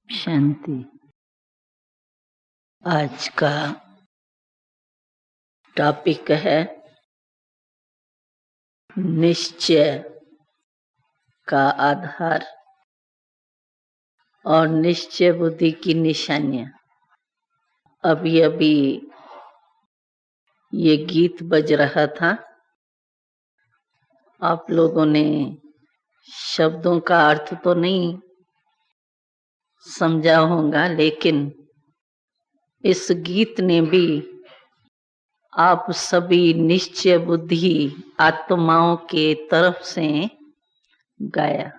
शांति। आज का टॉपिक है निश्चय का आधार और निश्चय बुद्धि की निशानियां। अभी अभी ये गीत बज रहा था, आप लोगों ने शब्दों का अर्थ तो नहीं समझा होगा, लेकिन इस गीत ने भी आप सभी निश्चय बुद्धि आत्माओं के तरफ से गाया।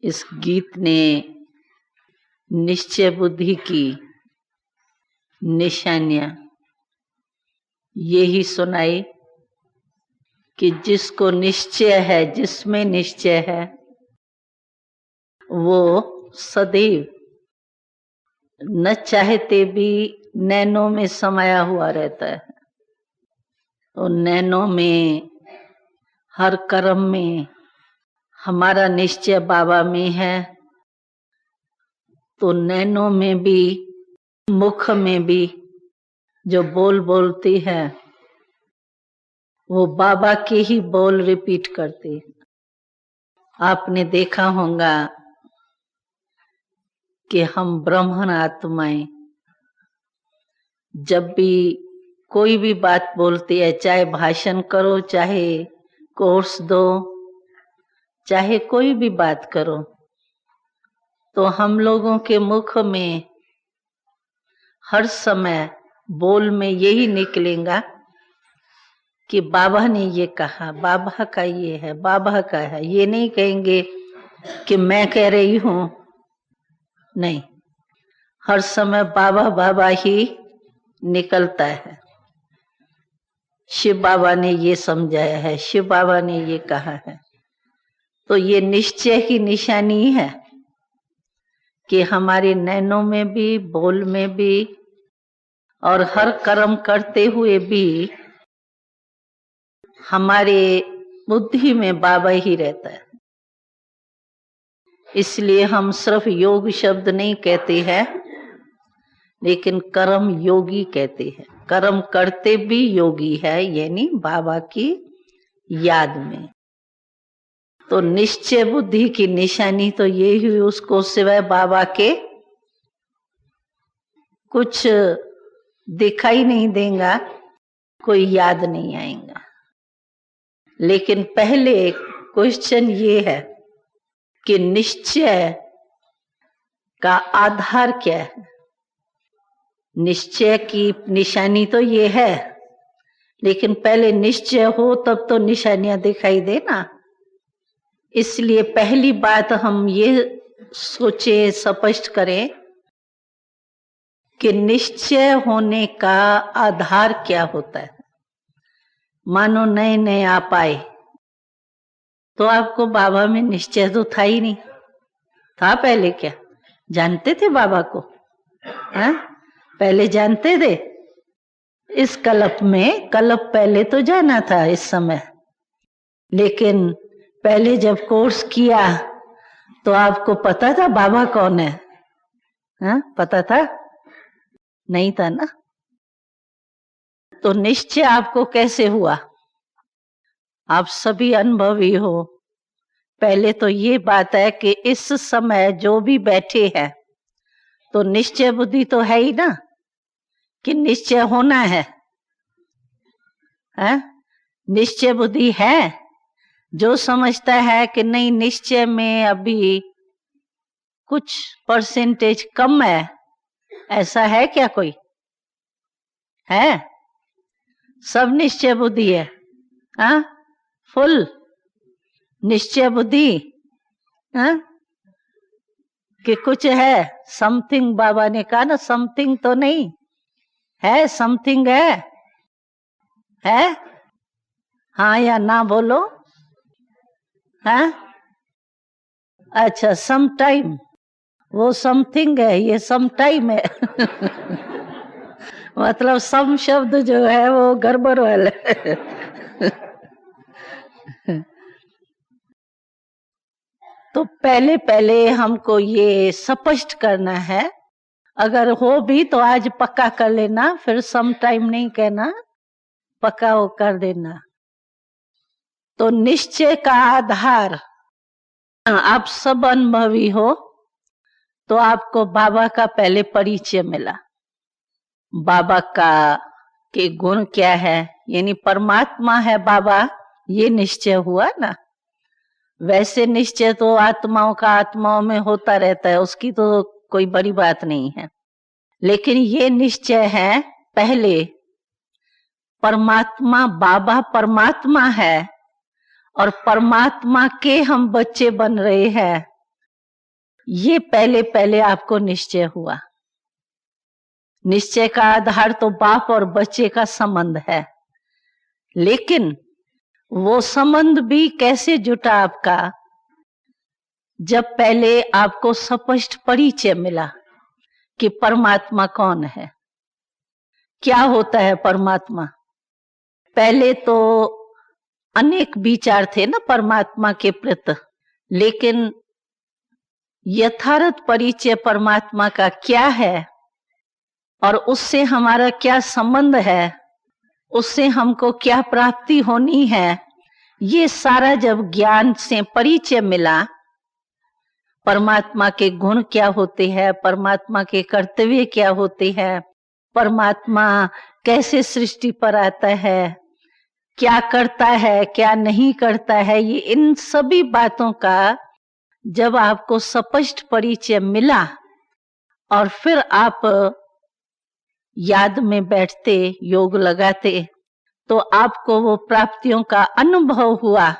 इस गीत ने निश्चय बुद्धि की निशानियां यही सुनाई कि जिसको निश्चय है, जिसमें निश्चय है, वो सदैव न चाहते भी नैनों में समाया हुआ रहता है। तो नैनों में, हर कर्म में हमारा निश्चय बाबा में है, तो नैनों में भी, मुख में भी जो बोल बोलती है वो बाबा के ही बोल रिपीट करती। आपने देखा होगा कि हम ब्रह्मण आत्माएं जब भी कोई भी बात बोलती है, चाहे भाषण करो, चाहे कोर्स दो, चाहे कोई भी बात करो, तो हम लोगों के मुख में हर समय बोल में यही निकलेगा कि बाबा ने ये कहा, बाबा का ये है, बाबा का है। ये नहीं कहेंगे कि मैं कह रही हूं, नहीं, हर समय बाबा बाबा ही निकलता है। शिव बाबा ने ये समझाया है, शिव बाबा ने ये कहा है। तो ये निश्चय की निशानी है कि हमारे नैनों में भी, बोल में भी और हर कर्म करते हुए भी हमारे बुद्धि में बाबा ही रहता है। इसलिए हम सिर्फ योग शब्द नहीं कहते हैं, लेकिन कर्म योगी कहते हैं। कर्म करते भी योगी है, यानी बाबा की याद में। तो निश्चय बुद्धि की निशानी तो ये हुई, उसको सिवाय बाबा के कुछ दिखाई नहीं देगा, कोई याद नहीं आएगा। लेकिन पहले क्वेश्चन ये है कि निश्चय का आधार क्या है। निश्चय की निशानी तो ये है, लेकिन पहले निश्चय हो तब तो निशानियां दिखाई देना। इसलिए पहली बात हम ये सोचे, स्पष्ट करें कि निश्चय होने का आधार क्या होता है। मानो नए नए आप आए तो आपको बाबा में निश्चय तो था ही नहीं था। पहले क्या जानते थे बाबा को? हाँ, पहले जानते थे? इस कल्प में, कल्प पहले तो जाना था इस समय, लेकिन पहले जब कोर्स किया तो आपको पता था बाबा कौन है? हाँ, पता था? नहीं था ना। तो निश्चय आपको कैसे हुआ? आप सभी अनुभवी हो। पहले तो ये बात है कि इस समय जो भी बैठे हैं तो निश्चय बुद्धि तो है ही ना, कि निश्चय होना है। निश्चय बुद्धि है। जो समझता है कि नहीं, निश्चय में अभी कुछ परसेंटेज कम है, ऐसा है क्या? कोई है? सब निश्चय बुद्धि है। हाँ, फुल निश्चय बुद्धि। हाँ, कि कुछ है, समथिंग। बाबा ने कहा ना, समथिंग तो नहीं है, समथिंग है? हाँ या ना बोलो। हाँ, अच्छा, सम टाइम, वो समथिंग है, ये सम टाइम है। मतलब सम शब्द जो है वो गड़बड़ वाला है। तो पहले पहले हमको ये स्पष्ट करना है, अगर हो भी तो आज पक्का कर लेना, फिर सम टाइम नहीं कहना, पक्का वो कर देना। तो निश्चय का आधार, आप सब अनुभवी हो, तो आपको बाबा का पहले परिचय मिला। बाबा का के गुण क्या है, यानी परमात्मा है बाबा, ये निश्चय हुआ ना। वैसे निश्चय तो आत्माओं का आत्माओं में होता रहता है, उसकी तो कोई बड़ी बात नहीं है। लेकिन ये निश्चय है पहले परमात्मा, बाबा परमात्मा है और परमात्मा के हम बच्चे बन रहे हैं, ये पहले पहले आपको निश्चय हुआ। निश्चय का आधार तो बाप और बच्चे का संबंध है, लेकिन वो संबंध भी कैसे जुटा आपका, जब पहले आपको स्पष्ट परिचय मिला कि परमात्मा कौन है, क्या होता है परमात्मा। पहले तो अनेक विचार थे ना परमात्मा के प्रति, लेकिन यथार्थ परिचय परमात्मा का क्या है और उससे हमारा क्या संबंध है, उससे हमको क्या प्राप्ति होनी है, ये सारा जब ज्ञान से परिचय मिला, परमात्मा के गुण क्या होते हैं, परमात्मा के कर्तव्य क्या होते हैं, परमात्मा कैसे सृष्टि पर आता है, क्या करता है क्या नहीं करता है, ये इन सभी बातों का जब आपको स्पष्ट परिचय मिला और फिर आप याद में बैठते, योग लगाते, तो आपको वो प्राप्तियों का अनुभव हुआ।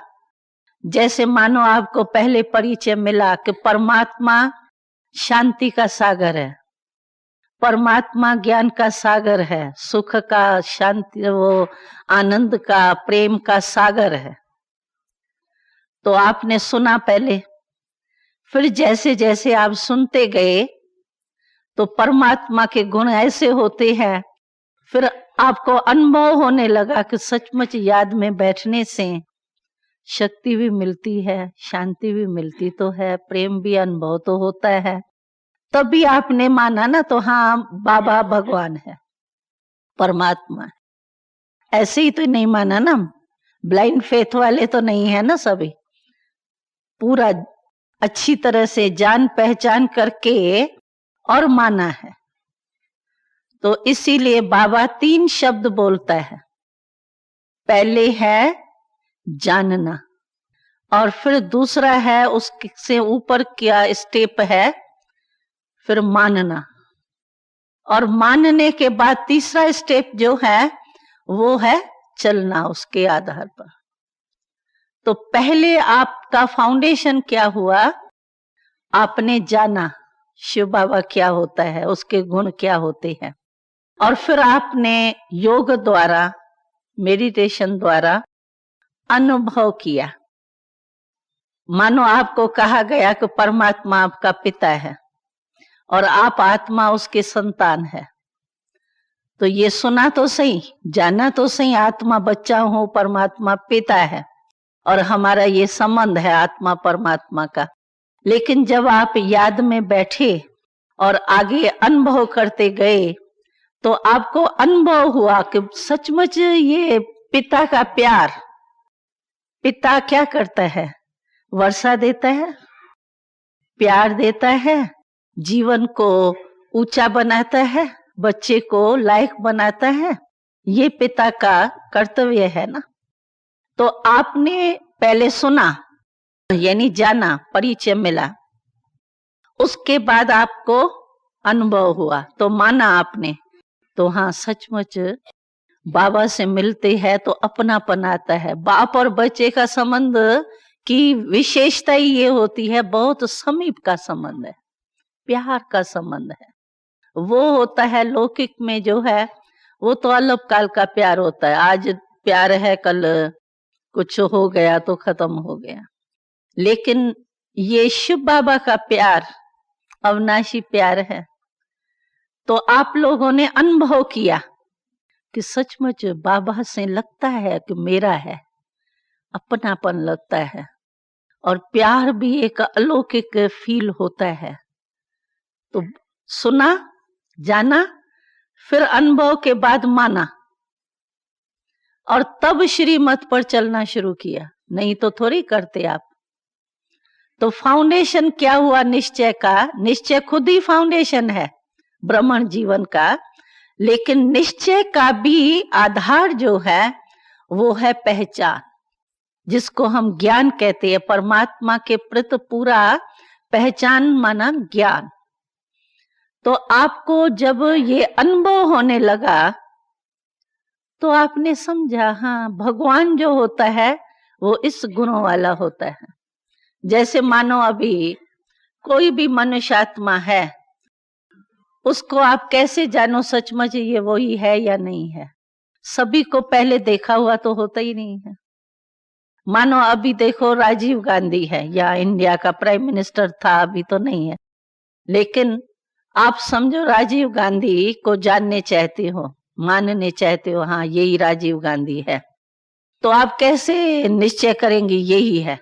जैसे मानो आपको पहले परिचय मिला कि परमात्मा शांति का सागर है, परमात्मा ज्ञान का सागर है, सुख का, शांति, वो आनंद का, प्रेम का सागर है। तो आपने सुना पहले, फिर जैसे जैसे आप सुनते गए तो परमात्मा के गुण ऐसे होते हैं, फिर आपको अनुभव होने लगा कि सचमुच याद में बैठने से शक्ति भी मिलती है, शांति भी मिलती तो है, प्रेम भी अनुभव तो होता है। तभी आपने माना ना, तो हाँ बाबा भगवान है, परमात्मा है। ऐसे ही तो नहीं माना ना, ब्लाइंड फेथ वाले तो नहीं है ना सभी, पूरा अच्छी तरह से जान पहचान करके और माना है। तो इसीलिए बाबा 3 शब्द बोलता है, पहले है जानना, और फिर दूसरा है उससे ऊपर क्या स्टेप है, फिर मानना, और मानने के बाद तीसरा स्टेप जो है वो है चलना उसके आधार पर। तो पहले आपका फाउंडेशन क्या हुआ, आपने जाना शिव बाबा क्या होता है, उसके गुण क्या होते हैं, और फिर आपने योग द्वारा, मेडिटेशन द्वारा अनुभव किया। मानो आपको कहा गया कि परमात्मा आपका पिता है और आप आत्मा उसके संतान है। तो ये सुना तो सही, जाना तो सही, आत्मा बच्चा हूं, परमात्मा पिता है और हमारा ये संबंध है आत्मा परमात्मा का। लेकिन जब आप याद में बैठे और आगे अनुभव करते गए, तो आपको अनुभव हुआ कि सचमुच ये पिता का प्यार, पिता क्या करता है, वर्षा देता है, प्यार देता है, जीवन को ऊंचा बनाता है, बच्चे को लायक बनाता है, ये पिता का कर्तव्य है ना। तो आपने पहले सुना, यानी जाना, परिचय मिला, उसके बाद आपको अनुभव हुआ, तो माना आपने, तो हाँ सचमुच बाबा से मिलते हैं तो अपनापन आता है। बाप और बच्चे का संबंध की विशेषता ही ये होती है, बहुत समीप का संबंध है, प्यार का संबंध है। वो होता है लौकिक में जो है वो तो अल्पकाल का प्यार होता है, आज प्यार है, कल कुछ हो गया तो खत्म हो गया। लेकिन ये शिव बाबा का प्यार अविनाशी प्यार है। तो आप लोगों ने अनुभव किया कि सचमुच बाबा से लगता है कि मेरा है, अपनापन लगता है, और प्यार भी एक अलौकिक फील होता है। तो सुना, जाना, फिर अनुभव के बाद माना और तब श्रीमत पर चलना शुरू किया, नहीं तो थोड़ी करते आप। तो फाउंडेशन क्या हुआ निश्चय का? निश्चय खुद ही फाउंडेशन है ब्राह्मण जीवन का, लेकिन निश्चय का भी आधार जो है वो है पहचान, जिसको हम ज्ञान कहते हैं। परमात्मा के प्रति पूरा पहचान माना ज्ञान। तो आपको जब ये अनुभव होने लगा तो आपने समझा, हाँ भगवान जो होता है वो इस गुणों वाला होता है। जैसे मानो अभी कोई भी मनुष्य आत्मा है, उसको आप कैसे जानो सचमुच ये वही है या नहीं है? सभी को पहले देखा हुआ तो होता ही नहीं है। मानो अभी देखो राजीव गांधी है या इंडिया का प्राइम मिनिस्टर था, अभी तो नहीं है, लेकिन आप समझो राजीव गांधी को जानने चाहते हो, मानने चाहते हो, हाँ यही राजीव गांधी है, तो आप कैसे निश्चय करेंगे यही है?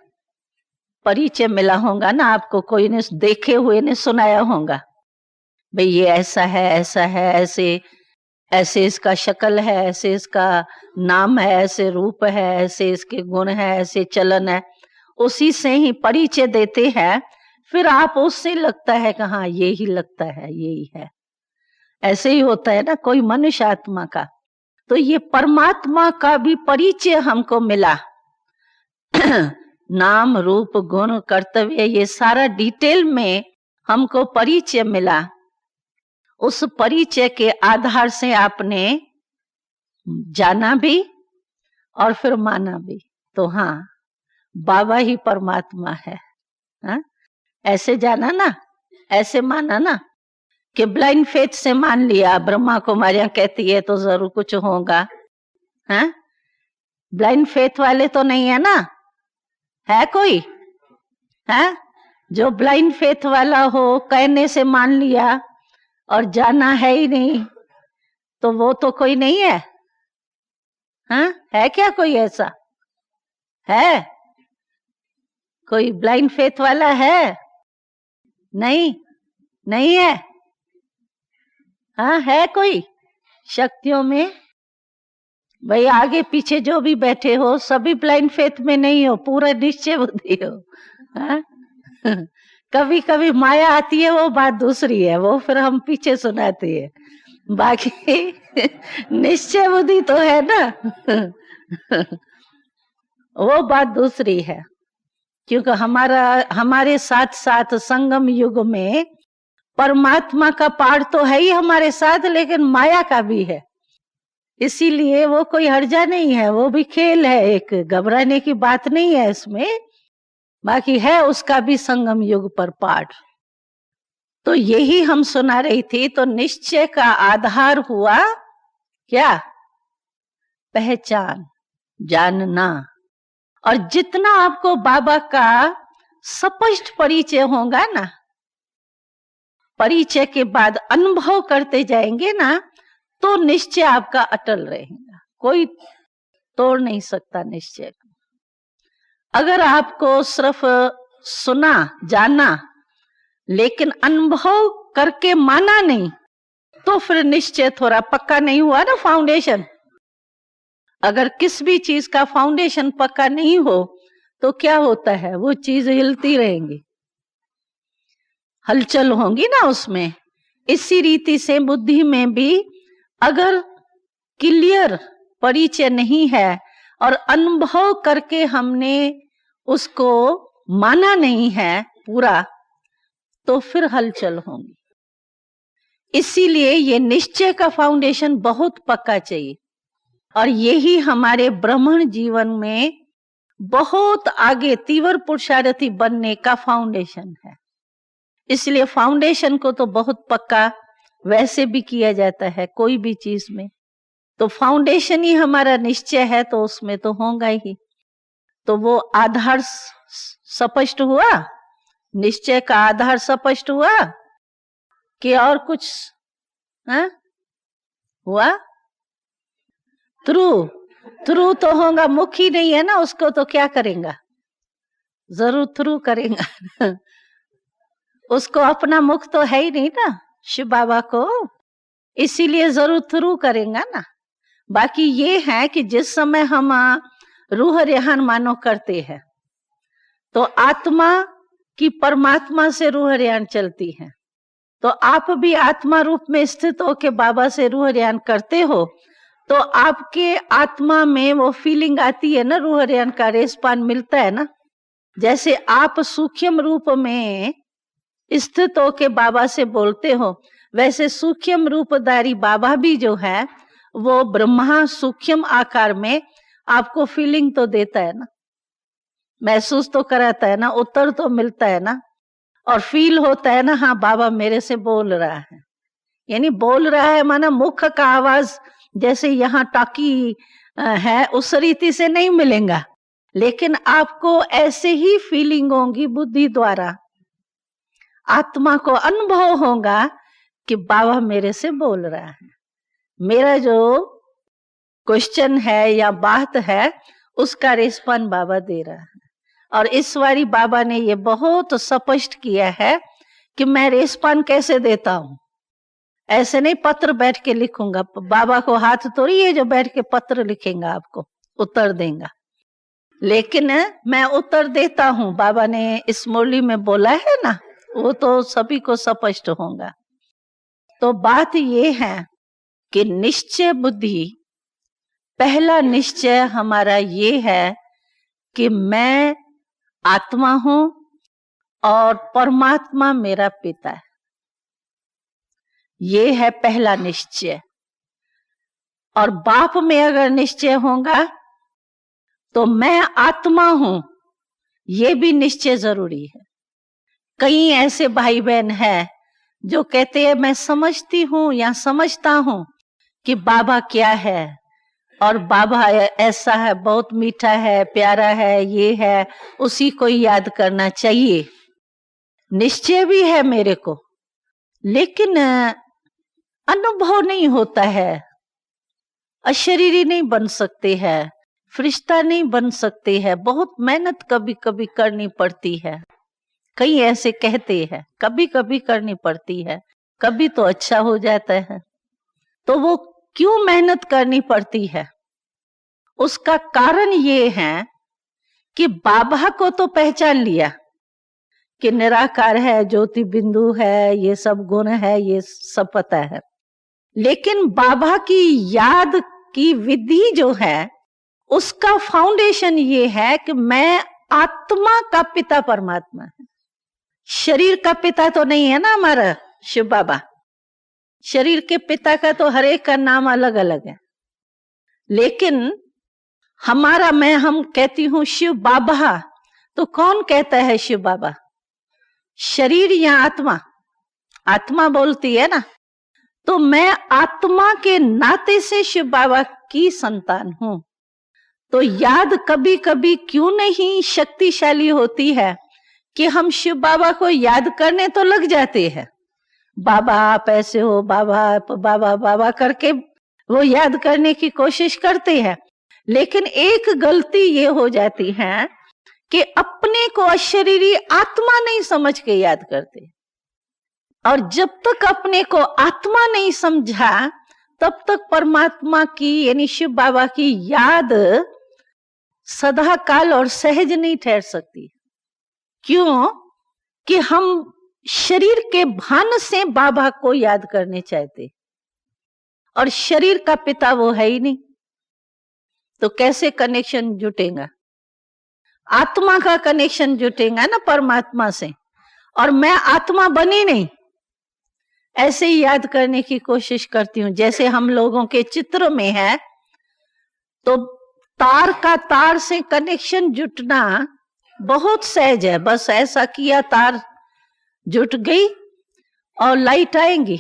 परिचय मिला होगा ना आपको, कोई ने देखे हुए ने सुनाया होगा, भाई ये ऐसा है, ऐसा है, ऐसे ऐसे इसका शक्ल है, ऐसे इसका नाम है, ऐसे रूप है, ऐसे इसके गुण है, ऐसे चलन है। उसी से ही परिचय देते हैं, फिर आप उससे लगता है कि हाँ यही लगता है, यही है। ऐसे ही होता है ना कोई मनुष्य आत्मा का। तो ये परमात्मा का भी परिचय हमको मिला नाम रूप गुण कर्तव्य, ये सारा डिटेल में हमको परिचय मिला। उस परिचय के आधार से आपने जाना भी और फिर माना भी। तो हाँ बाबा ही परमात्मा है। हाँ? ऐसे जाना ना, ऐसे माना ना कि ब्लाइंड फेथ से मान लिया, ब्रह्मा कुमारियां कहती है तो जरूर कुछ होगा। हाँ? ब्लाइंड फेथ वाले तो नहीं है ना? है कोई? है जो ब्लाइंड फेथ वाला हो, कहने से मान लिया और जाना है ही नहीं, तो वो तो कोई नहीं है। हाँ? है क्या कोई ऐसा? है कोई ब्लाइंड फेथ वाला है? नहीं, नहीं है। हाँ है कोई शक्तियों में? भाई आगे पीछे जो भी बैठे हो सभी ब्लाइंड फेथ में नहीं हो, पूरा निश्चय बुद्धि हो। हाँ? कभी कभी माया आती है, वो बात दूसरी है, वो फिर हम पीछे सुनाते हैं। बाकी निश्चय बुद्धि तो है ना वो बात दूसरी है। क्योंकि हमारे साथ साथ संगम युग में परमात्मा का पार्ट तो है ही हमारे साथ, लेकिन माया का भी है, इसीलिए वो कोई हर्जा नहीं है, वो भी खेल है, एक घबराने की बात नहीं है इसमें। बाकी है उसका भी संगम युग पर पार्ट। तो यही हम सुना रही थी। तो निश्चय का आधार हुआ क्या? पहचान, जानना। और जितना आपको बाबा का स्पष्ट परिचय होगा ना, परिचय के बाद अनुभव करते जाएंगे ना, तो निश्चय आपका अटल रहेगा, कोई तोड़ नहीं सकता निश्चय को। अगर आपको सिर्फ सुना, जाना, लेकिन अनुभव करके माना नहीं, तो फिर निश्चय थोड़ा पक्का नहीं हुआ ना, फाउंडेशन। अगर किस भी चीज का फाउंडेशन पक्का नहीं हो तो क्या होता है, वो चीज हिलती रहेंगी, हलचल होंगी ना उसमें। इसी रीति से बुद्धि में भी अगर क्लियर परिचय नहीं है और अनुभव करके हमने उसको माना नहीं है पूरा, तो फिर हलचल होंगी। इसीलिए ये निश्चय का फाउंडेशन बहुत पक्का चाहिए, और यही हमारे ब्राह्मण जीवन में बहुत आगे तीव्र पुरुषार्थी बनने का फाउंडेशन है। इसलिए फाउंडेशन को तो बहुत पक्का वैसे भी किया जाता है कोई भी चीज में। तो फाउंडेशन ही हमारा निश्चय है, तो उसमें तो होगा ही। तो वो आधार स्पष्ट हुआ, निश्चय का आधार स्पष्ट हुआ कि और कुछ हुआ? थ्रू तो होगा, मुख ही नहीं है ना, उसको तो क्या करेंगे? जरूर थ्रू करेगा। उसको अपना मुख तो है ही नहीं ना शिव बाबा को, इसीलिए जरूर थ्रू करेगा ना। बाकी ये है कि जिस समय हम रूह रेहान मानो करते हैं तो आत्मा की परमात्मा से रूह रेहान चलती है। तो आप भी आत्मा रूप में स्थित होके बाबा से रूह रेहान करते हो तो आपके आत्मा में वो फीलिंग आती है ना, रूह रेहान का रेस्पॉन्स मिलता है ना। जैसे आप सूक्ष्म रूप में स्थित होके बाबा से बोलते हो, वैसे सूक्ष्म रूपधारी बाबा भी जो है वो ब्रह्मा सूक्ष्म आकार में आपको फीलिंग तो देता है ना, महसूस तो कराता है ना, उत्तर तो मिलता है ना, और फील होता है ना, हाँ बाबा मेरे से बोल रहा है। यानी बोल रहा है माना मुख का आवाज जैसे यहाँ टाकी है उस रीति से नहीं मिलेगा, लेकिन आपको ऐसे ही फीलिंग होगी, बुद्धि द्वारा आत्मा को अनुभव होगा कि बाबा मेरे से बोल रहा है, मेरा जो क्वेश्चन है या बात है उसका रिस्पॉन्स बाबा दे रहा है। और इस बारी बाबा ने ये बहुत स्पष्ट किया है कि मैं रिस्पॉन्स कैसे देता हूं। ऐसे नहीं पत्र बैठ के लिखूंगा, बाबा को हाथ थोड़ी है जो बैठ के पत्र लिखेगा आपको उत्तर देगा, लेकिन मैं उत्तर देता हूं। बाबा ने इस मुरली में बोला है ना, वो तो सभी को स्पष्ट होगा। तो बात ये है कि निश्चय बुद्धि, पहला निश्चय हमारा ये है कि मैं आत्मा हूं और परमात्मा मेरा पिता है। ये है पहला निश्चय। और बाप में अगर निश्चय होगा तो मैं आत्मा हूं, ये भी निश्चय जरूरी है। कई ऐसे भाई बहन हैं जो कहते हैं मैं समझती हूं या समझता हूं कि बाबा क्या है, और बाबा ऐसा है, बहुत मीठा है, प्यारा है, ये है, उसी को याद करना चाहिए। निश्चय भी है मेरे को, लेकिन अनुभव नहीं होता है। अशरीरी नहीं बन सकते हैं, फरिश्ता नहीं बन सकते हैं, बहुत मेहनत कभी कभी करनी पड़ती है। कई ऐसे कहते हैं कभी कभी करनी पड़ती है, कभी तो अच्छा हो जाता है। तो वो क्यों मेहनत करनी पड़ती है? उसका कारण ये है कि बाबा को तो पहचान लिया कि निराकार है, ज्योति बिंदु है, ये सब गुण है, ये सब पता है, लेकिन बाबा की याद की विधि जो है उसका फाउंडेशन ये है कि मैं आत्मा का पिता परमात्मा है। शरीर का पिता तो नहीं है ना हमारा शिव बाबा। शरीर के पिता का तो हर एक का नाम अलग अलग है, लेकिन हमारा मैं, हम कहती हूं शिव बाबा, तो कौन कहता है शिव बाबा? शरीर या आत्मा? आत्मा बोलती है ना। तो मैं आत्मा के नाते से शिव बाबा की संतान हूं। तो याद कभी कभी क्यों नहीं शक्तिशाली होती है कि हम शिव बाबा को याद करने तो लग जाते हैं, बाबा आप ऐसे हो, बाबा बाबा बाबा करके वो याद करने की कोशिश करते हैं, लेकिन एक गलती ये हो जाती है कि अपने को अशरीरी आत्मा नहीं समझ के याद करते। और जब तक अपने को आत्मा नहीं समझा तब तक परमात्मा की यानी शिव बाबा की याद सदा काल और सहज नहीं ठहर सकती। क्यों? कि हम शरीर के भान से बाबा को याद करने चाहते, और शरीर का पिता वो है ही नहीं, तो कैसे कनेक्शन जुटेगा? आत्मा का कनेक्शन जुटेगा ना परमात्मा से, और मैं आत्मा बनी नहीं, ऐसे ही याद करने की कोशिश करती हूं। जैसे हम लोगों के चित्र में है, तो तार का तार से कनेक्शन जुटना बहुत सहज है, बस ऐसा किया तार जुट गई और लाइट आएंगी,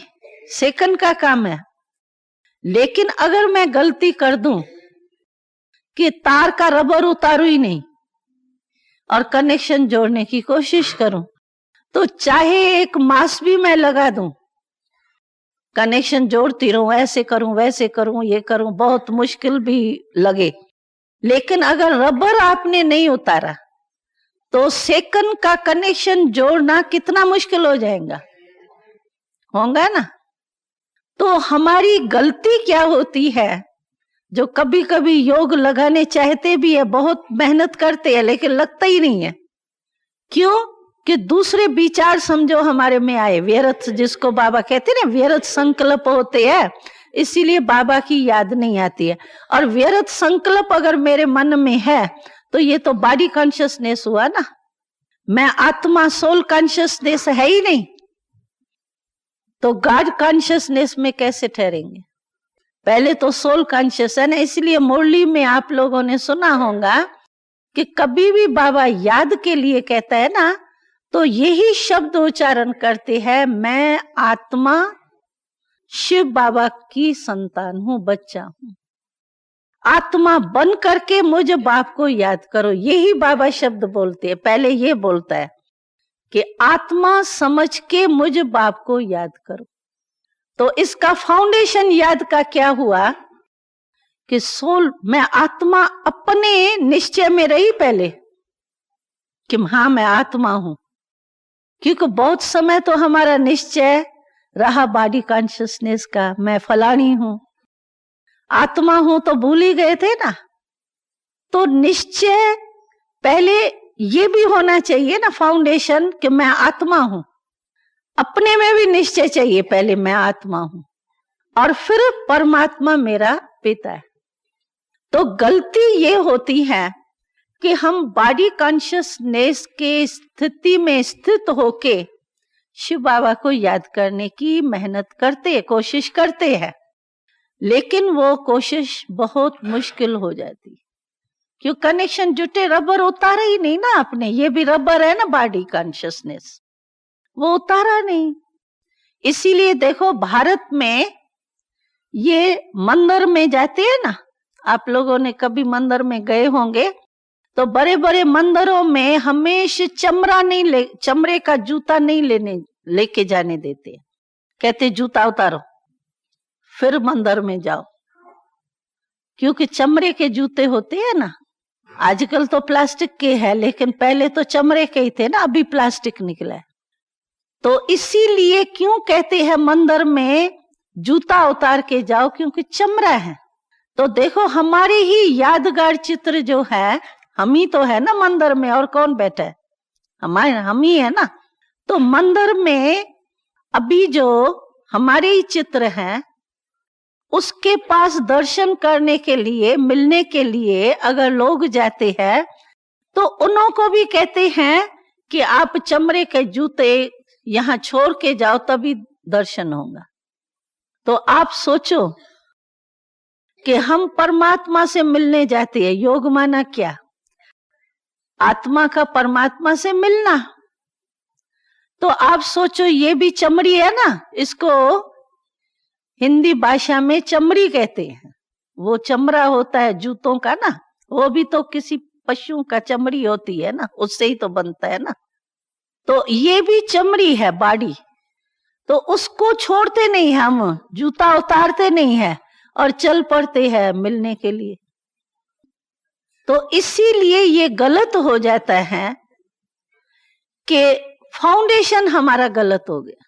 सेकंड का काम है। लेकिन अगर मैं गलती कर दूं कि तार का रबर उतारू ही नहीं और कनेक्शन जोड़ने की कोशिश करूं, तो चाहे एक मास भी मैं लगा दूं, कनेक्शन जोड़ती रहूं, ऐसे करूं वैसे करूं ये करूं, बहुत मुश्किल भी लगे, लेकिन अगर रबर आपने नहीं उतारा तो सेकंड का कनेक्शन जोड़ना कितना मुश्किल हो जाएगा, होगा ना। तो हमारी गलती क्या होती है, जो कभी कभी योग लगाने चाहते भी है, बहुत मेहनत करते हैं, लेकिन लगता ही नहीं है। क्यों? कि दूसरे विचार समझो हमारे में आए, व्यर्थ, जिसको बाबा कहते हैं ना, व्यर्थ संकल्प होते हैं, इसीलिए बाबा की याद नहीं आती है। और व्यर्थ संकल्प अगर मेरे मन में है तो ये तो बॉडी कॉन्शियसनेस हुआ ना, मैं आत्मा सोल कॉन्शियसनेस है ही नहीं, तो गॉड कॉन्शियसनेस में कैसे ठहरेंगे? पहले तो सोल कॉन्शियस है ना। इसलिए मुरली में आप लोगों ने सुना होगा कि कभी भी बाबा याद के लिए कहता है ना, तो यही शब्द उच्चारण करते हैं, मैं आत्मा शिव बाबा की संतान हूं, बच्चा हूं। आत्मा बन करके मुझे बाप को याद करो, यही बाबा शब्द बोलते हैं। पहले ये बोलता है कि आत्मा समझ के मुझे बाप को याद करो। तो इसका फाउंडेशन याद का क्या हुआ कि सोल, मैं आत्मा अपने निश्चय में रही पहले कि हाँ मैं आत्मा हूं, क्योंकि बहुत समय तो हमारा निश्चय रहा बॉडी कॉन्शियसनेस का, मैं फलानी हूं, आत्मा हूं तो भूल ही गए थे ना। तो निश्चय पहले ये भी होना चाहिए ना फाउंडेशन कि मैं आत्मा हूं, अपने में भी निश्चय चाहिए पहले मैं आत्मा हूं, और फिर परमात्मा मेरा पिता है। तो गलती ये होती है कि हम बॉडी कॉन्शियसनेस के स्थिति में स्थित होके शिव बाबा को याद करने की मेहनत करते, कोशिश करते हैं, लेकिन वो कोशिश बहुत मुश्किल हो जाती, क्यों? कनेक्शन जुटे, रबर उतारा ही नहीं ना आपने, ये भी रबर है ना बॉडी कॉन्शियसनेस, वो उतारा नहीं। इसीलिए देखो भारत में ये मंदिर में जाते हैं ना, आप लोगों ने कभी मंदिर में गए होंगे, तो बड़े बड़े मंदिरों में हमेशा चमड़े का जूता नहीं लेके जाने देते, कहते जूता उतारो फिर मंदिर में जाओ, क्योंकि चमड़े के जूते होते हैं ना। आजकल तो प्लास्टिक के है, लेकिन पहले तो चमड़े के ही थे ना, अभी प्लास्टिक निकला है। तो इसीलिए क्यों कहते हैं मंदिर में जूता उतार के जाओ, क्योंकि चमड़ा है। तो देखो हमारे ही यादगार चित्र जो है, हम ही तो है ना मंदिर में, और कौन बैठा है? हम ही है ना। तो मंदिर में अभी जो हमारे ही चित्र हैं, उसके पास दर्शन करने के लिए, मिलने के लिए अगर लोग जाते हैं, तो उन्हों को भी कहते हैं कि आप चमड़े के जूते यहाँ छोड़ के जाओ, तभी दर्शन होगा। तो आप सोचो कि हम परमात्मा से मिलने जाते हैं, योग माना क्या? आत्मा का परमात्मा से मिलना। तो आप सोचो, ये भी चमड़ी है ना, इसको हिंदी भाषा में चमड़ी कहते हैं। वो चमड़ा होता है जूतों का ना, वो भी तो किसी पशु का चमड़ी होती है ना, उससे ही तो बनता है ना। तो ये भी चमड़ी है बॉडी, तो उसको छोड़ते नहीं, हम जूता उतारते नहीं है और चल पड़ते हैं मिलने के लिए। तो इसीलिए ये गलत हो जाता है कि फाउंडेशन हमारा गलत हो गया।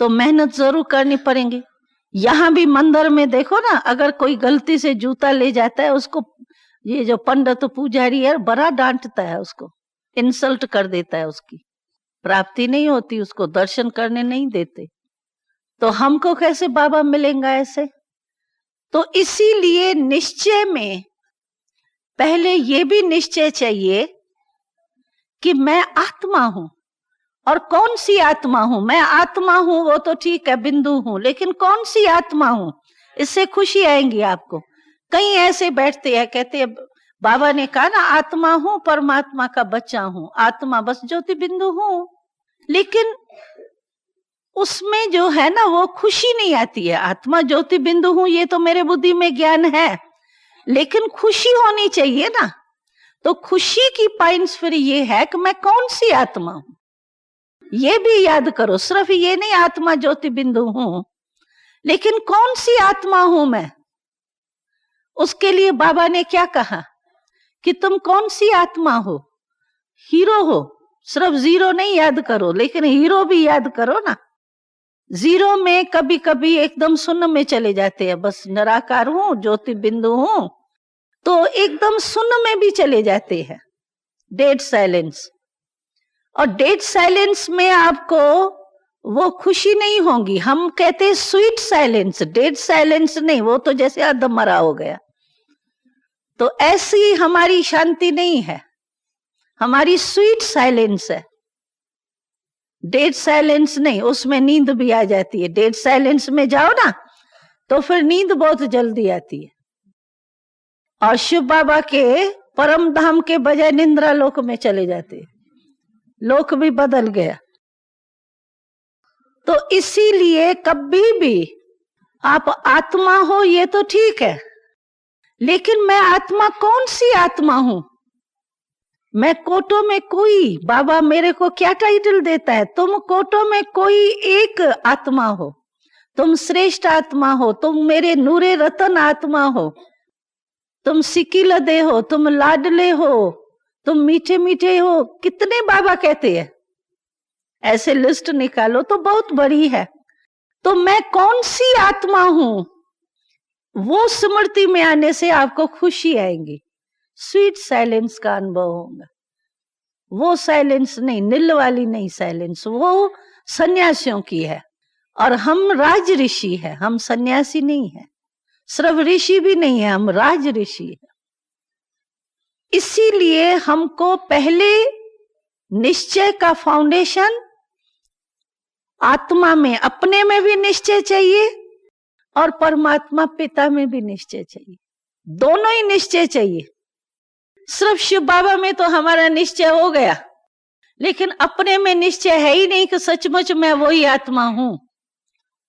तो मेहनत जरूर करनी पड़ेगी। यहां भी मंदिर में देखो ना, अगर कोई गलती से जूता ले जाता है, उसको ये जो पंडित पुजारी है बड़ा डांटता है, उसको इंसल्ट कर देता है, उसकी प्राप्ति नहीं होती, उसको दर्शन करने नहीं देते। तो हमको कैसे बाबा मिलेंगे ऐसे? तो इसीलिए निश्चय में पहले ये भी निश्चय चाहिए कि मैं आत्मा हूं। और कौन सी आत्मा हूं? मैं आत्मा हूं वो तो ठीक है, बिंदु हूं, लेकिन कौन सी आत्मा हूं? इससे खुशी आएंगी आपको। कई ऐसे बैठते हैं, कहते हैं बाबा ने कहा ना आत्मा हूं, परमात्मा का बच्चा हूं, आत्मा बस ज्योति बिंदु हूं, लेकिन उसमें जो है ना वो खुशी नहीं आती है। आत्मा ज्योति बिंदु हूं ये तो मेरे बुद्धि में ज्ञान है, लेकिन खुशी होनी चाहिए ना। तो खुशी की पॉइंट्स फिर ये है कि मैं कौन सी आत्मा हूं, ये भी याद करो। सिर्फ ये नहीं आत्मा ज्योति बिंदु हूं, लेकिन कौन सी आत्मा हूं मैं? उसके लिए बाबा ने क्या कहा कि तुम कौन सी आत्मा हो, हीरो हो। सिर्फ जीरो नहीं याद करो, लेकिन हीरो भी याद करो ना। जीरो में कभी कभी एकदम शून्य में चले जाते हैं, बस निराकार हूं, ज्योति बिंदु हूं, तो एकदम शून्य में भी चले जाते हैं, डेड साइलेंस। और डेड साइलेंस में आपको वो खुशी नहीं होगी। हम कहते हैं स्वीट साइलेंस, डेड साइलेंस नहीं, वो तो जैसे अधमरा हो गया। तो ऐसी हमारी शांति नहीं है, हमारी स्वीट साइलेंस है, डेड साइलेंस नहीं। उसमें नींद भी आ जाती है। डेड साइलेंस में जाओ ना तो फिर नींद बहुत जल्दी आती है। और शिव बाबा के परम धाम के बजाय निंद्रा लोक में चले जाते हैं, लोक भी बदल गया। तो इसीलिए कभी भी आप आत्मा हो ये तो ठीक है, लेकिन मैं आत्मा कौन सी आत्मा हूं? मैं कोटो में कोई, बाबा मेरे को क्या टाइटल देता है, तुम कोटो में कोई एक आत्मा हो, तुम श्रेष्ठ आत्मा हो, तुम मेरे नूरे रतन आत्मा हो, तुम सिकिलदे हो, तुम लाडले हो, तुम मीठे मीठे हो। कितने बाबा कहते हैं, ऐसे लिस्ट निकालो तो बहुत बड़ी है। तो मैं कौन सी आत्मा हूं, वो स्मृति में आने से आपको खुशी आएगी, स्वीट साइलेंस का अनुभव होगा। वो साइलेंस नहीं, नील वाली नहीं साइलेंस, वो सन्यासियों की है। और हम राज ऋषि है, हम सन्यासी नहीं है, सिर्फ ऋषि भी नहीं है, हम राज ऋषि है। इसीलिए हमको पहले निश्चय का फाउंडेशन आत्मा में, अपने में भी निश्चय चाहिए और परमात्मा पिता में भी निश्चय चाहिए, दोनों ही निश्चय चाहिए। सिर्फ शिव बाबा में तो हमारा निश्चय हो गया, लेकिन अपने में निश्चय है ही नहीं कि सचमुच मैं वही आत्मा हूं,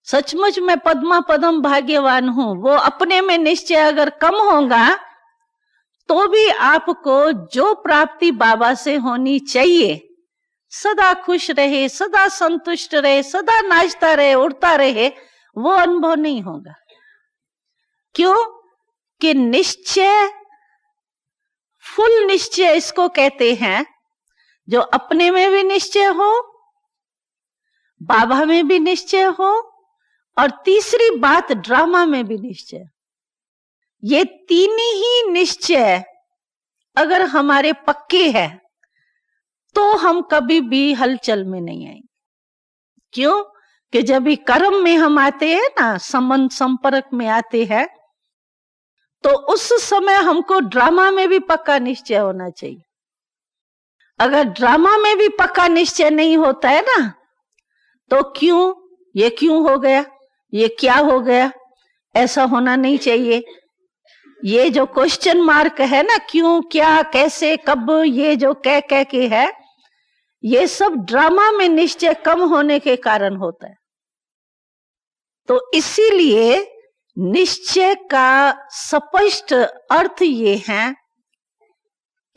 सचमुच मैं पद्मा पदम भाग्यवान हूं। वो अपने में निश्चय अगर कम होगा तो भी आपको जो प्राप्ति बाबा से होनी चाहिए, सदा खुश रहे, सदा संतुष्ट रहे, सदा नाचता रहे, उड़ता रहे, वो अनुभव नहीं होगा। क्यों? कि निश्चय, फुल निश्चय इसको कहते हैं, जो अपने में भी निश्चय हो, बाबा में भी निश्चय हो, और तीसरी बात ड्रामा में भी निश्चय। ये तीन ही निश्चय अगर हमारे पक्के हैं तो हम कभी भी हलचल में नहीं आएंगे। क्यों? कि जब भी कर्म में हम आते हैं ना, संबंध संपर्क में आते हैं, तो उस समय हमको ड्रामा में भी पक्का निश्चय होना चाहिए। अगर ड्रामा में भी पक्का निश्चय नहीं होता है ना, तो क्यों, ये क्यों हो गया, ये क्या हो गया, ऐसा होना नहीं चाहिए। ये जो क्वेश्चन मार्क है ना, क्यों, क्या, कैसे, कब, ये जो कह के है, ये सब ड्रामा में निश्चय कम होने के कारण होता है। तो इसीलिए निश्चय का स्पष्ट अर्थ ये है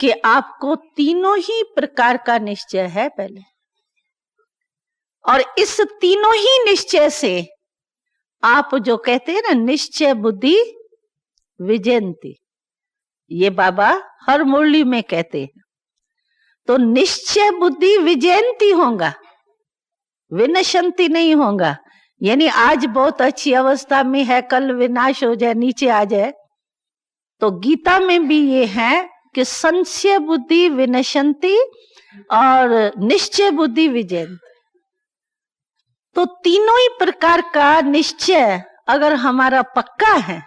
कि आपको तीनों ही प्रकार का निश्चय है पहले, और इस तीनों ही निश्चय से आप जो कहते हैं ना, निश्चय बुद्धि विजयंती, ये बाबा हर मुरली में कहते हैं। तो निश्चय बुद्धि विजयंती होगा, विनशंति नहीं होगा। यानी आज बहुत अच्छी अवस्था में है, कल विनाश हो जाए, नीचे आ जाए। तो गीता में भी ये है कि संशय बुद्धि विनशंति और निश्चय बुद्धि विजयंती। तो तीनों ही प्रकार का निश्चय अगर हमारा पक्का है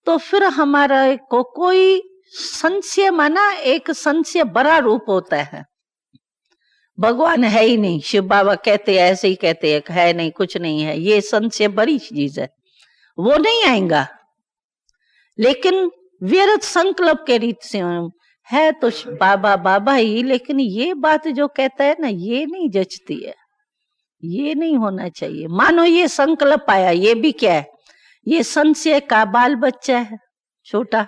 तो फिर हमारा को कोई संशय, माना एक संशय बड़ा रूप होता है, भगवान है ही नहीं, शिव बाबा कहते हैं, ऐसे ही कहते हैं, है नहीं, कुछ नहीं है, ये संशय बड़ी चीज है, वो नहीं आएगा। लेकिन व्यर्थ संकल्प के रीत से है तो बाबा बाबा ही, लेकिन ये बात जो कहता है ना, ये नहीं जचती है, ये नहीं होना चाहिए। मानो ये संकल्प आया, ये भी क्या है, ये संशय का बाल बच्चा है छोटा।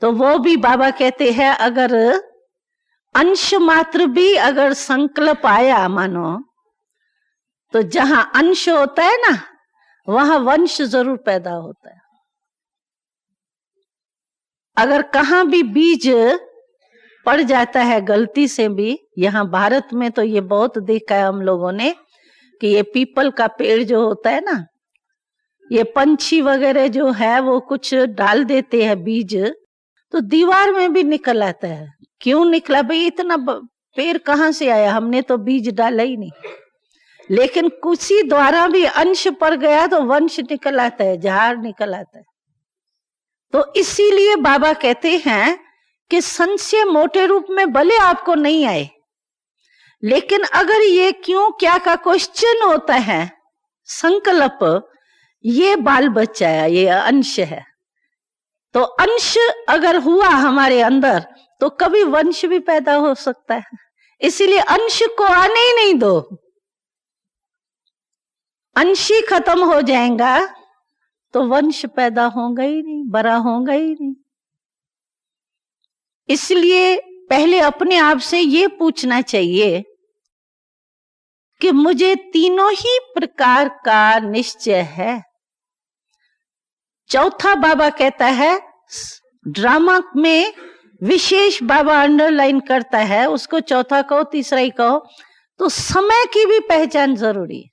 तो वो भी बाबा कहते हैं, अगर अंश मात्र भी अगर संकल्प आया मानो, तो जहां अंश होता है ना, वहां वंश जरूर पैदा होता है। अगर कहाँ भी बीज पड़ जाता है गलती से भी, यहाँ भारत में तो ये बहुत देखा है हम लोगों ने कि ये पीपल का पेड़ जो होता है ना, ये पंछी वगैरह जो है वो कुछ डाल देते हैं बीज, तो दीवार में भी निकल आता है। क्यों निकला भाई, इतना पेड़ कहाँ से आया, हमने तो बीज डाला ही नहीं। लेकिन किसी द्वारा भी अंश पर गया तो वंश निकल आता है, झाड़ निकल आता है। तो इसीलिए बाबा कहते हैं कि संशय मोटे रूप में भले आपको नहीं आए, लेकिन अगर ये क्यों क्या का क्वेश्चन होता है, संकल्प, ये बाल बच्चा है, ये अंश है। तो अंश अगर हुआ हमारे अंदर तो कभी वंश भी पैदा हो सकता है। इसीलिए अंश को आने ही नहीं दो। अंश ही खत्म हो जाएगा तो वंश पैदा होगा ही नहीं, बड़ा होगा ही नहीं। इसलिए पहले अपने आप से ये पूछना चाहिए कि मुझे तीनों ही प्रकार का निश्चय है। चौथा बाबा कहता है, ड्रामा में विशेष बाबा अंडरलाइन करता है, उसको चौथा कहो तीसरा ही कहो, तो समय की भी पहचान जरूरी है।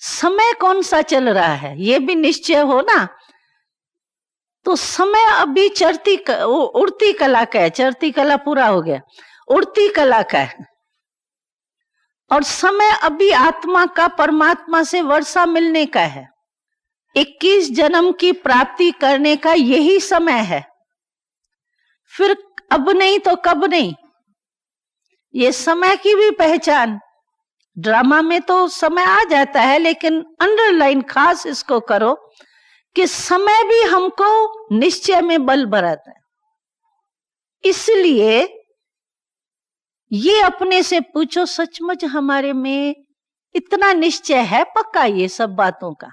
समय कौन सा चल रहा है ये भी निश्चय हो ना। तो समय अभी उड़ती कला का है, चढ़ती कला पूरा हो गया, उड़ती कला का है। और समय अभी आत्मा का परमात्मा से वर्षा मिलने का है। 21 जन्म की प्राप्ति करने का यही समय है। फिर अब नहीं तो कब नहीं, ये समय की भी पहचान। ड्रामा में तो समय आ जाता है, लेकिन अंडरलाइन खास इसको करो कि समय भी हमको निश्चय में बल बढ़ाता है। इसलिए ये अपने से पूछो, सचमुच हमारे में इतना निश्चय है पक्का ये सब बातों का।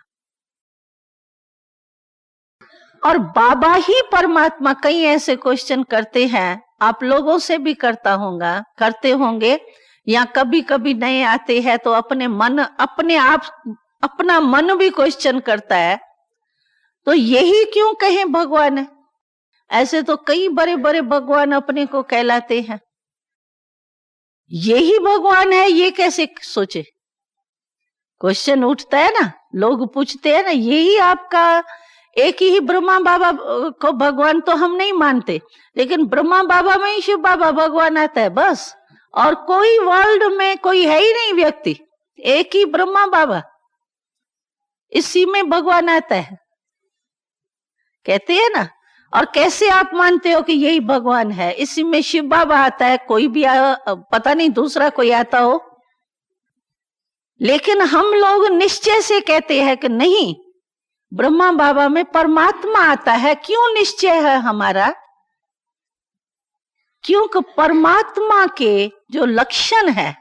और बाबा ही परमात्मा कई ऐसे क्वेश्चन करते हैं, आप लोगों से भी करते होंगे, या कभी कभी नए आते हैं तो अपने अपना मन भी क्वेश्चन करता है। तो यही क्यों कहें भगवान है, ऐसे तो कई बड़े बड़े भगवान अपने को कहलाते हैं, यही भगवान है ये कैसे सोचे। क्वेश्चन उठता है ना, लोग पूछते हैं ना, यही आपका एक ही ब्रह्मा बाबा को भगवान तो हम नहीं मानते, लेकिन ब्रह्मा बाबा में ही शिव बाबा भगवान आता है बस, और कोई वर्ल्ड में कोई है ही नहीं व्यक्ति, एक ही ब्रह्मा बाबा, इसी में भगवान आता है, कहते हैं ना। और कैसे आप मानते हो कि यही भगवान है, इसी में शिव बाबा आता है, कोई भी पता नहीं दूसरा कोई आता हो। लेकिन हम लोग निश्चय से कहते हैं कि नहीं, ब्रह्मा बाबा में परमात्मा आता है। क्यों निश्चय है हमारा, क्योंकि परमात्मा के जो लक्षण है,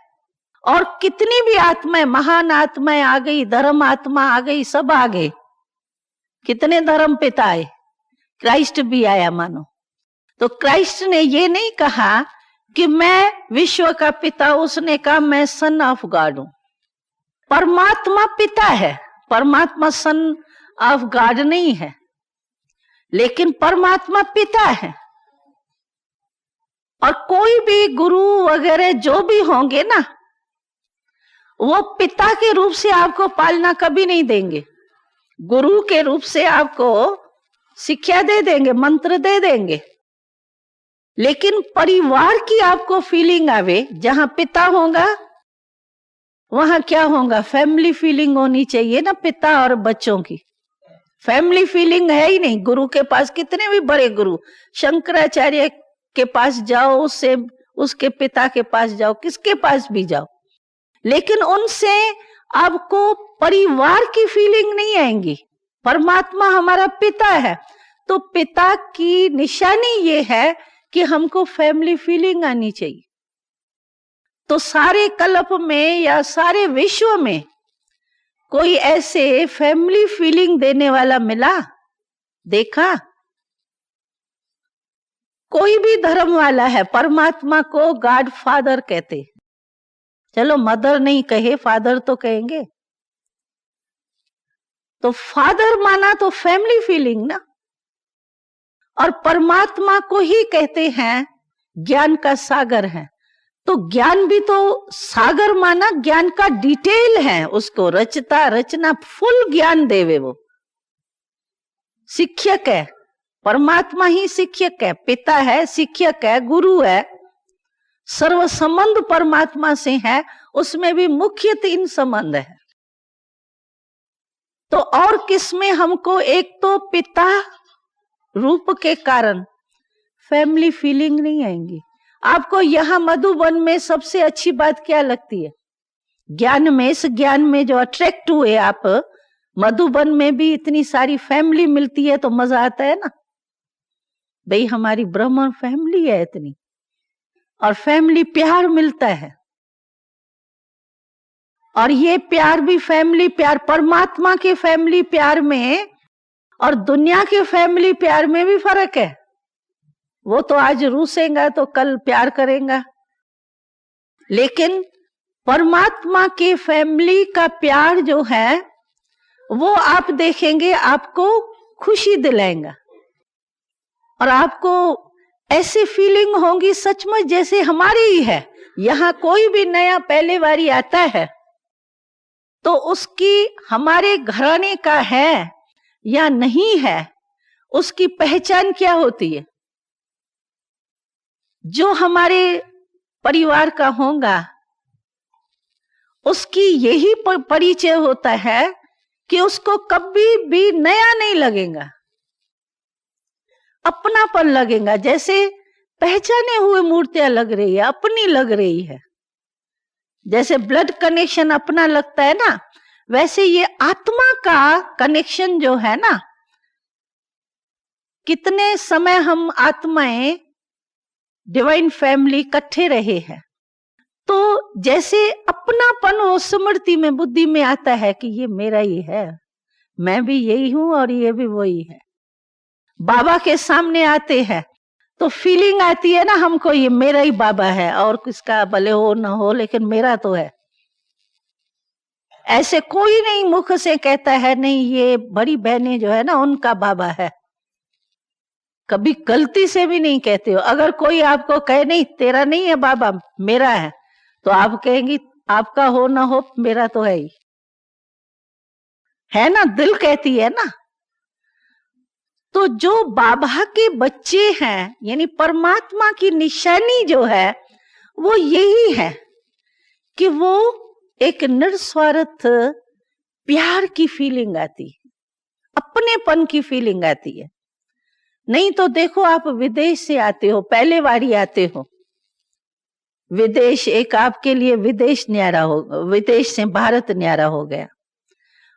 और कितनी भी आत्माएं, महान आत्माएं आ गई, धर्म आत्मा आ गई, सब आ गए, कितने धर्म पिता आए, क्राइस्ट भी आया मानो। तो क्राइस्ट ने ये नहीं कहा कि मैं विश्व का पिता, उसने कहा मैं सन ऑफ गॉड हूं। परमात्मा पिता है, परमात्मा सन ऑफ गॉड नहीं है, लेकिन परमात्मा पिता है। और कोई भी गुरु वगैरह जो भी होंगे ना, वो पिता के रूप से आपको पालना कभी नहीं देंगे, गुरु के रूप से आपको शिक्षा दे देंगे, मंत्र दे देंगे। लेकिन परिवार की आपको फीलिंग आवे, जहां पिता होगा वहां क्या होगा, फैमिली फीलिंग होनी चाहिए ना, पिता और बच्चों की फैमिली फीलिंग है ही नहीं। गुरु के पास कितने भी बड़े गुरु, शंकराचार्य के पास जाओ, उसके पिता के पास जाओ, किसके पास भी जाओ, लेकिन उनसे आपको परिवार की फीलिंग नहीं आएंगी। परमात्मा हमारा पिता है, तो पिता की निशानी ये है कि हमको फैमिली फीलिंग आनी चाहिए। तो सारे कल्प में या सारे विश्व में कोई ऐसे फैमिली फीलिंग देने वाला मिला, देखा? कोई भी धर्म वाला है, परमात्मा को गॉड फादर कहते, चलो मदर नहीं कहे, फादर तो कहेंगे। तो फादर माना तो फैमिली फीलिंग ना, और परमात्मा को ही कहते हैं ज्ञान का सागर है। तो ज्ञान भी तो सागर माना, ज्ञान का डिटेल है, उसको रचता रचना फुल ज्ञान देवे। वो शिक्षक है, परमात्मा ही शिक्षक है, पिता है, शिक्षक है, गुरु है, सर्व संबंध परमात्मा से है। उसमें भी मुख्य 3 संबंध है। तो और किसमें हमको, एक तो पिता रूप के कारण फैमिली फीलिंग नहीं आएंगी। आपको यहां मधुबन में सबसे अच्छी बात क्या लगती है? ज्ञान में, इस ज्ञान में जो अट्रैक्ट हुए आप, मधुबन में भी इतनी सारी फैमिली मिलती है तो मजा आता है ना। भाई हमारी ब्राह्मण फैमिली है इतनी, और फैमिली प्यार मिलता है। और ये प्यार भी फैमिली प्यार, परमात्मा के फैमिली प्यार में और दुनिया के फैमिली प्यार में भी फर्क है। वो तो आज रूसेगा तो कल प्यार करेगा, लेकिन परमात्मा के फैमिली का प्यार जो है वो आप देखेंगे आपको खुशी दिलाएगा। और आपको ऐसी फीलिंग होगी सचमुच जैसे हमारी ही है। यहां कोई भी नया पहले बारी आता है तो उसकी हमारे घराने का है या नहीं है, उसकी पहचान क्या होती है? जो हमारे परिवार का होगा उसकी यही परिचय होता है कि उसको कभी भी नया नहीं लगेगा, अपनापन लगेगा। जैसे पहचाने हुए मूर्तियां लग रही है, अपनी लग रही है। जैसे ब्लड कनेक्शन अपना लगता है ना, वैसे ये आत्मा का कनेक्शन जो है ना, कितने समय हम आत्माएं डिवाइन फैमिली इकट्ठे रहे हैं, तो जैसे अपनापन वो स्मृति में, बुद्धि में आता है कि ये मेरा ही है, मैं भी यही हूं और ये भी वही है। बाबा के सामने आते हैं तो फीलिंग आती है ना हमको, ये मेरा ही बाबा है, और किसका भले हो ना हो लेकिन मेरा तो है। ऐसे कोई नहीं मुख से कहता है नहीं ये बड़ी बहनें जो है ना उनका बाबा है, कभी गलती से भी नहीं कहते हो। अगर कोई आपको कहे नहीं तेरा नहीं है बाबा मेरा है, तो आप कहेंगी आपका हो ना हो मेरा तो है ही, है ना, दिल कहती है ना। तो जो बाबा के बच्चे हैं यानी परमात्मा की निशानी जो है वो यही है कि वो एक निस्वार्थ प्यार की फीलिंग आती है, अपनेपन की फीलिंग आती है। नहीं तो देखो आप विदेश से आते हो, पहले बारी आते हो, विदेश एक आपके लिए विदेश न्यारा हो, विदेश से भारत न्यारा हो गया।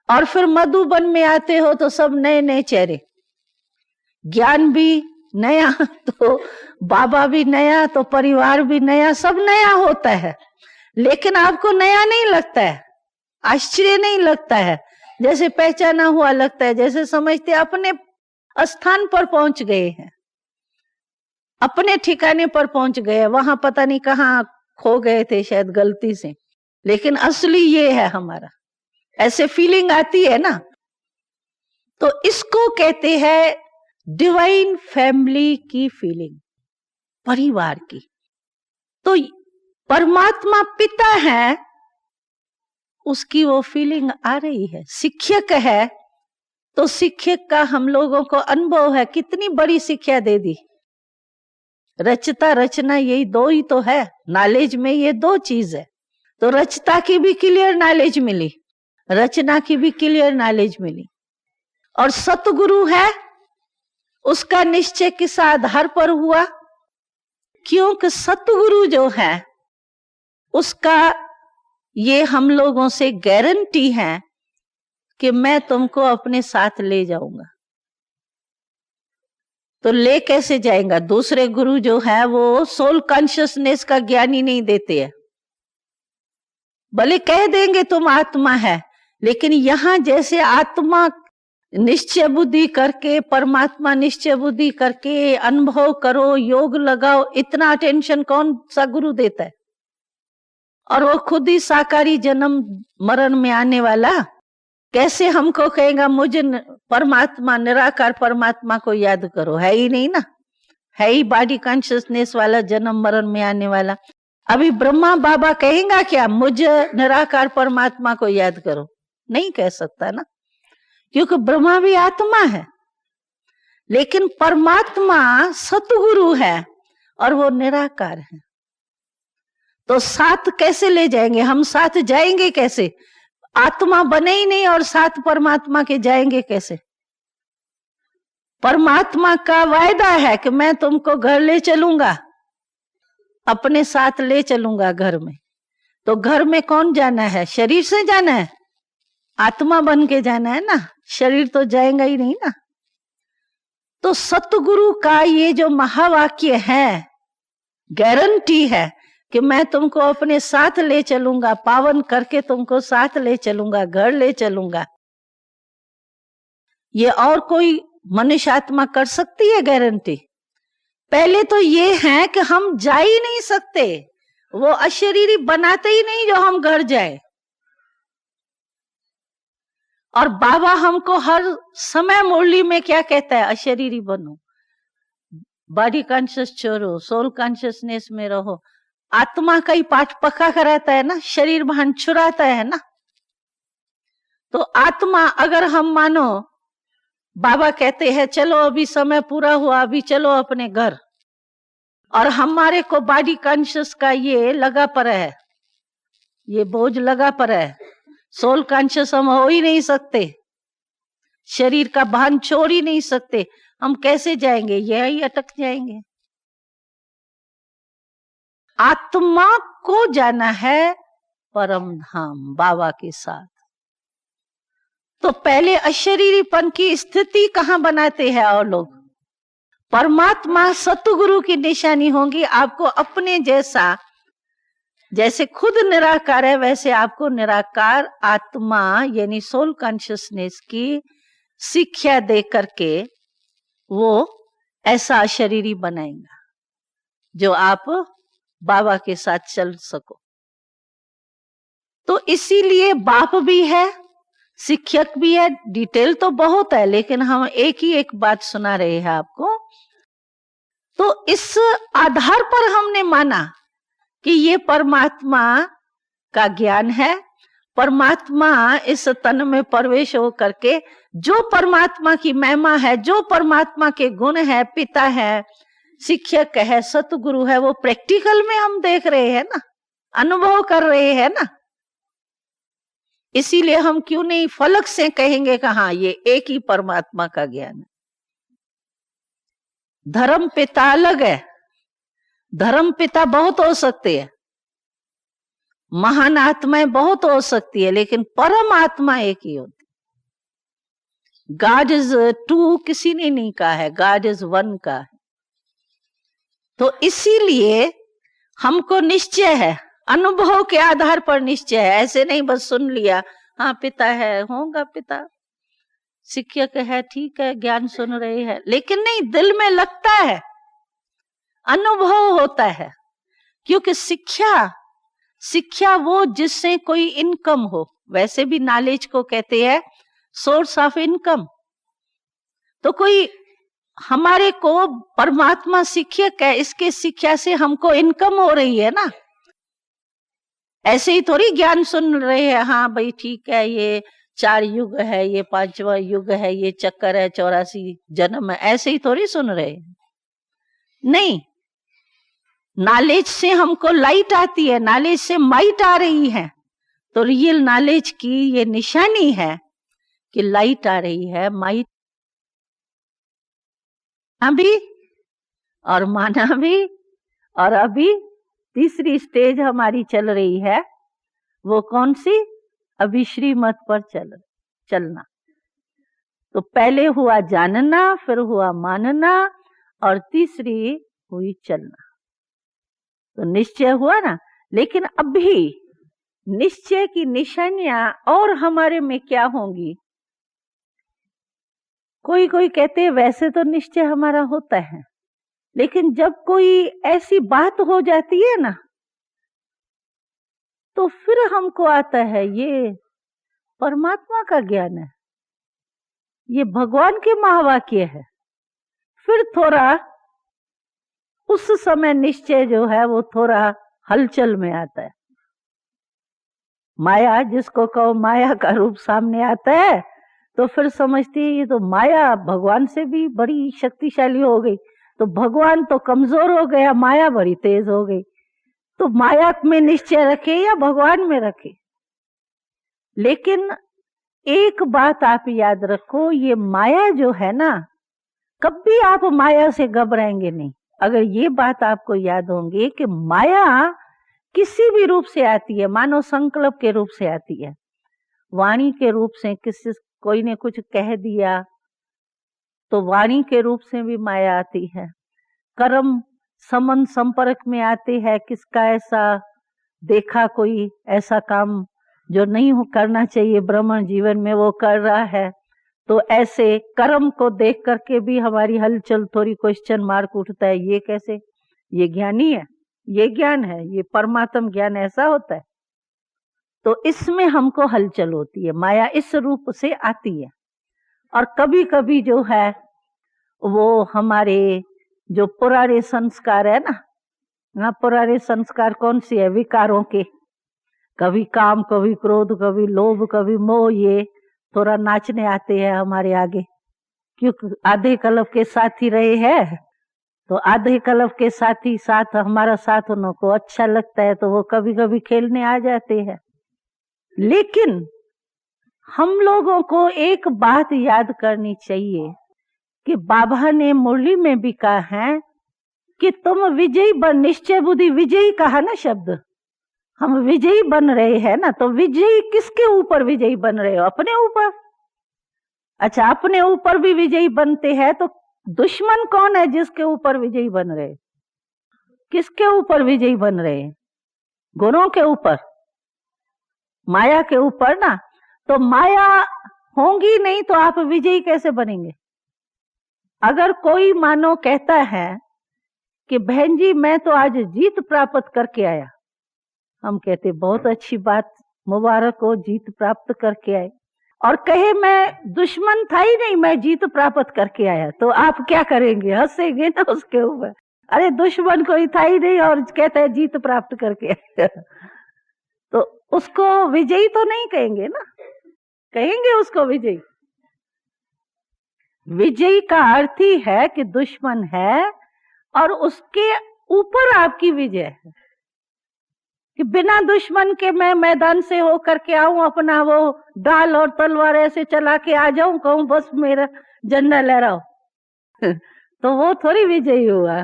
और फिर मधुबन में आते हो तो सब नए नए चेहरे, ज्ञान भी नया, तो बाबा भी नया, तो परिवार भी नया, सब नया होता है। लेकिन आपको नया नहीं लगता है, आश्चर्य नहीं लगता है, जैसे पहचाना हुआ लगता है, जैसे समझते अपने स्थान पर पहुंच गए हैं, अपने ठिकाने पर पहुंच गए। वहां पता नहीं कहाँ खो गए थे शायद गलती से, लेकिन असली ये है हमारा, ऐसे फीलिंग आती है ना। तो इसको कहते हैं डिवाइन फैमिली की फीलिंग, परिवार की। तो परमात्मा पिता है, उसकी वो फीलिंग आ रही है। शिक्षक है तो शिक्षक का हम लोगों को अनुभव है, कितनी बड़ी शिक्षा दे दी। रचता रचना यही दो ही तो है, नॉलेज में ये 2 चीज है। तो रचता की भी क्लियर नॉलेज मिली, रचना की भी क्लियर नॉलेज मिली। और सतगुरु है, उसका निश्चय किस आधार पर हुआ? क्योंकि सतगुरु जो है उसका ये हम लोगों से गारंटी है कि मैं तुमको अपने साथ ले जाऊंगा। तो ले कैसे जाएगा? दूसरे गुरु जो है वो सोल कॉन्शियसनेस का ज्ञान ही नहीं देते हैं। भले कह देंगे तुम आत्मा है, लेकिन यहां जैसे आत्मा निश्चय बुद्धि करके, परमात्मा निश्चय बुद्धि करके अनुभव करो, योग लगाओ, इतना अटेंशन कौन सा गुरु देता है? और वो खुद ही साकारी जन्म मरण में आने वाला कैसे हमको कहेगा मुझे परमात्मा, निराकार परमात्मा को याद करो, है ही नहीं ना, है ही बॉडी कॉन्शियसनेस वाला, जन्म मरण में आने वाला। अभी ब्रह्मा बाबा कहेगा क्या मुझे निराकार परमात्मा को याद करो? नहीं कह सकता ना, क्योंकि ब्रह्मा भी आत्मा है, लेकिन परमात्मा सतगुरु है और वो निराकार है। तो साथ कैसे ले जाएंगे हम? साथ जाएंगे कैसे? आत्मा बने ही नहीं और साथ परमात्मा के जाएंगे कैसे? परमात्मा का वायदा है कि मैं तुमको घर ले चलूंगा, अपने साथ ले चलूंगा घर में। तो घर में कौन जाना है? शरीर से जाना है, आत्मा बन के जाना है ना, शरीर तो जाएगा ही नहीं ना। तो सतगुरु का ये जो महावाक्य है, गारंटी है कि मैं तुमको अपने साथ ले चलूंगा, पावन करके तुमको साथ ले चलूंगा, घर ले चलूंगा। ये और कोई मनुष्य आत्मा कर सकती है गारंटी? पहले तो ये है कि हम जा ही नहीं सकते, वो अशरीरी बनाते ही नहीं जो हम घर जाए। और बाबा हमको हर समय मुरली में क्या कहता है? अशरीरी बनो, बॉडी कॉन्शियस छोड़ो, सोल कॉन्शियसनेस में रहो। आत्मा का ही पाठ पक्का कराता है ना, शरीर भान छुड़ाता है ना। तो आत्मा अगर हम मानो, बाबा कहते हैं चलो अभी समय पूरा हुआ, अभी चलो अपने घर, और हमारे को बॉडी कॉन्शियस का ये लगा पड़ा है, ये बोझ लगा पड़ा है, सोल कॉन्शियस हम हो ही नहीं सकते, शरीर का भान छोड़ ही नहीं सकते, हम कैसे जाएंगे? यही अटक जाएंगे। आत्मा को जाना है परम धाम बाबा के साथ। तो पहले अशरीरीपन की स्थिति कहां बनाते हैं और लोग? परमात्मा सतगुरु की निशानी होगी। आपको अपने जैसा, जैसे खुद निराकार है वैसे आपको निराकार आत्मा यानी सोल कॉन्शियसनेस की शिक्षा दे करके वो ऐसा अशरीरी बनाएगा जो आप बाबा के साथ चल सको। तो इसीलिए बाप भी है, शिक्षक भी है, डिटेल तो बहुत है, लेकिन हम एक ही एक बात सुना रहे हैं आपको। तो इस आधार पर हमने माना कि ये परमात्मा का ज्ञान है, परमात्मा इस तन में प्रवेश हो करके जो परमात्मा की महिमा है, जो परमात्मा के गुण है, पिता है, शिक्षक है, सतगुरु है, वो प्रैक्टिकल में हम देख रहे हैं ना, अनुभव कर रहे हैं ना। इसीलिए हम क्यों नहीं फलक से कहेंगे कि हाँ ये एक ही परमात्मा का ज्ञान है। धर्म पिता अलग है, धर्म पिता बहुत हो सकते हैं, महान आत्माएं बहुत हो सकती है, लेकिन परम आत्मा एक ही होती। गॉड इज टू किसी ने नहीं कहा है, गॉड इज वन का है। तो इसीलिए हमको निश्चय है, अनुभव के आधार पर निश्चय है। ऐसे नहीं बस सुन लिया, हाँ पिता है, होगा पिता, शिक्षक है, ठीक है, ज्ञान सुन रहे हैं, लेकिन नहीं, दिल में लगता है, अनुभव होता है। क्योंकि शिक्षा वो जिससे कोई इनकम हो, वैसे भी नॉलेज को कहते हैं सोर्स ऑफ इनकम। तो कोई हमारे को परमात्मा शिक्षक है, इसके शिक्षा से हमको इनकम हो रही है ना। ऐसे ही थोड़ी ज्ञान सुन रहे हैं, हाँ भाई ठीक है, ये 4 युग है, ये 5वां युग है, ये चक्कर है, 84 जन्म है, ऐसे ही थोड़ी सुन रहे हैं। नहीं, नॉलेज से हमको लाइट आती है, नॉलेज से माइट आ रही है। तो रियल नॉलेज की ये निशानी है कि लाइट आ रही है, माइट भी और माना भी। और अभी तीसरी स्टेज हमारी चल रही है, वो कौन सी? अभी श्रीमत पर चलना। तो पहले हुआ जानना, फिर हुआ मानना, और तीसरी हुई चलना। तो निश्चय हुआ ना। लेकिन अभी निश्चय की निशानियां और हमारे में क्या होंगी? कोई कहते हैं वैसे तो निश्चय हमारा होता है, लेकिन जब कोई ऐसी बात हो जाती है ना, तो फिर हमको आता है ये परमात्मा का ज्ञान है, ये भगवान के महावाक्य है। फिर थोड़ा उस समय निश्चय जो है वो थोड़ा हलचल में आता है। माया जिसको कहो माया का रूप सामने आता है तो फिर समझती है ये तो माया भगवान से भी बड़ी शक्तिशाली हो गई, तो भगवान तो कमजोर हो गया, माया बड़ी तेज हो गई। तो माया में निश्चय रखे या भगवान में रखे। लेकिन एक बात आप याद रखो, ये माया जो है ना, कभी आप माया से घबराएंगे नहीं। अगर ये बात आपको याद होंगी कि माया किसी भी रूप से आती है, मानो संकल्प के रूप से आती है, वाणी के रूप से, किसी कोई ने कुछ कह दिया तो वाणी के रूप से भी माया आती है। कर्म संबंध संपर्क में आते हैं, किसका ऐसा देखा कोई ऐसा काम जो नहीं करना चाहिए ब्राह्मण जीवन में वो कर रहा है, तो ऐसे कर्म को देख करके भी हमारी हलचल थोड़ी क्वेश्चन मार्क उठता है, ये कैसे, ये ज्ञानी है, ये ज्ञान है, ये परमात्म ज्ञान ऐसा होता है। तो इसमें हमको हलचल होती है, माया इस रूप से आती है। और कभी कभी जो है वो हमारे जो पुराने संस्कार है ना, पुराने संस्कार कौन सी है, विकारों के, कभी काम, कभी क्रोध, कभी लोभ, कभी मोह, ये थोड़ा नाचने आते हैं हमारे आगे, क्योंकि आधे कल्प के साथ ही रहे हैं, तो आधे कल्प के साथी साथ हमारा साथ उनको अच्छा लगता है, तो वो कभी कभी खेलने आ जाते हैं। लेकिन हम लोगों को एक बात याद करनी चाहिए कि बाबा ने मुरली में भी कहा है कि तुम विजयी बन, निश्चय बुद्धि विजयी कहा ना शब्द, हम विजयी बन रहे हैं ना, तो विजयी किसके ऊपर विजयी बन रहे हो, अपने ऊपर। अच्छा, अपने ऊपर भी विजयी बनते हैं तो दुश्मन कौन है जिसके ऊपर विजयी बन रहे, किसके ऊपर विजयी बन रहे हैं, गुणों के ऊपर, माया के ऊपर ना। तो माया होंगी नहीं तो आप विजयी कैसे बनेंगे। अगर कोई मानो कहता है कि बहन जी मैं तो आज जीत प्राप्त करके आया, हम कहते बहुत अच्छी बात, मुबारक हो, जीत प्राप्त करके आए। और कहे मैं दुश्मन था ही नहीं, मैं जीत प्राप्त करके आया, तो आप क्या करेंगे, हंसेंगे ना उसके ऊपर, अरे दुश्मन कोई था ही नहीं और कहता है जीत प्राप्त करके आया। तो उसको विजयी तो नहीं कहेंगे ना, कहेंगे उसको विजयी। विजयी का अर्थ ही है कि दुश्मन है और उसके ऊपर आपकी विजय है, कि बिना दुश्मन के मैं मैदान से होकर के आऊं, अपना वो डाल और तलवार ऐसे चला के आ जाऊं, कहूं बस मेरा झंडा लहराओ तो वो थोड़ी विजयी हुआ।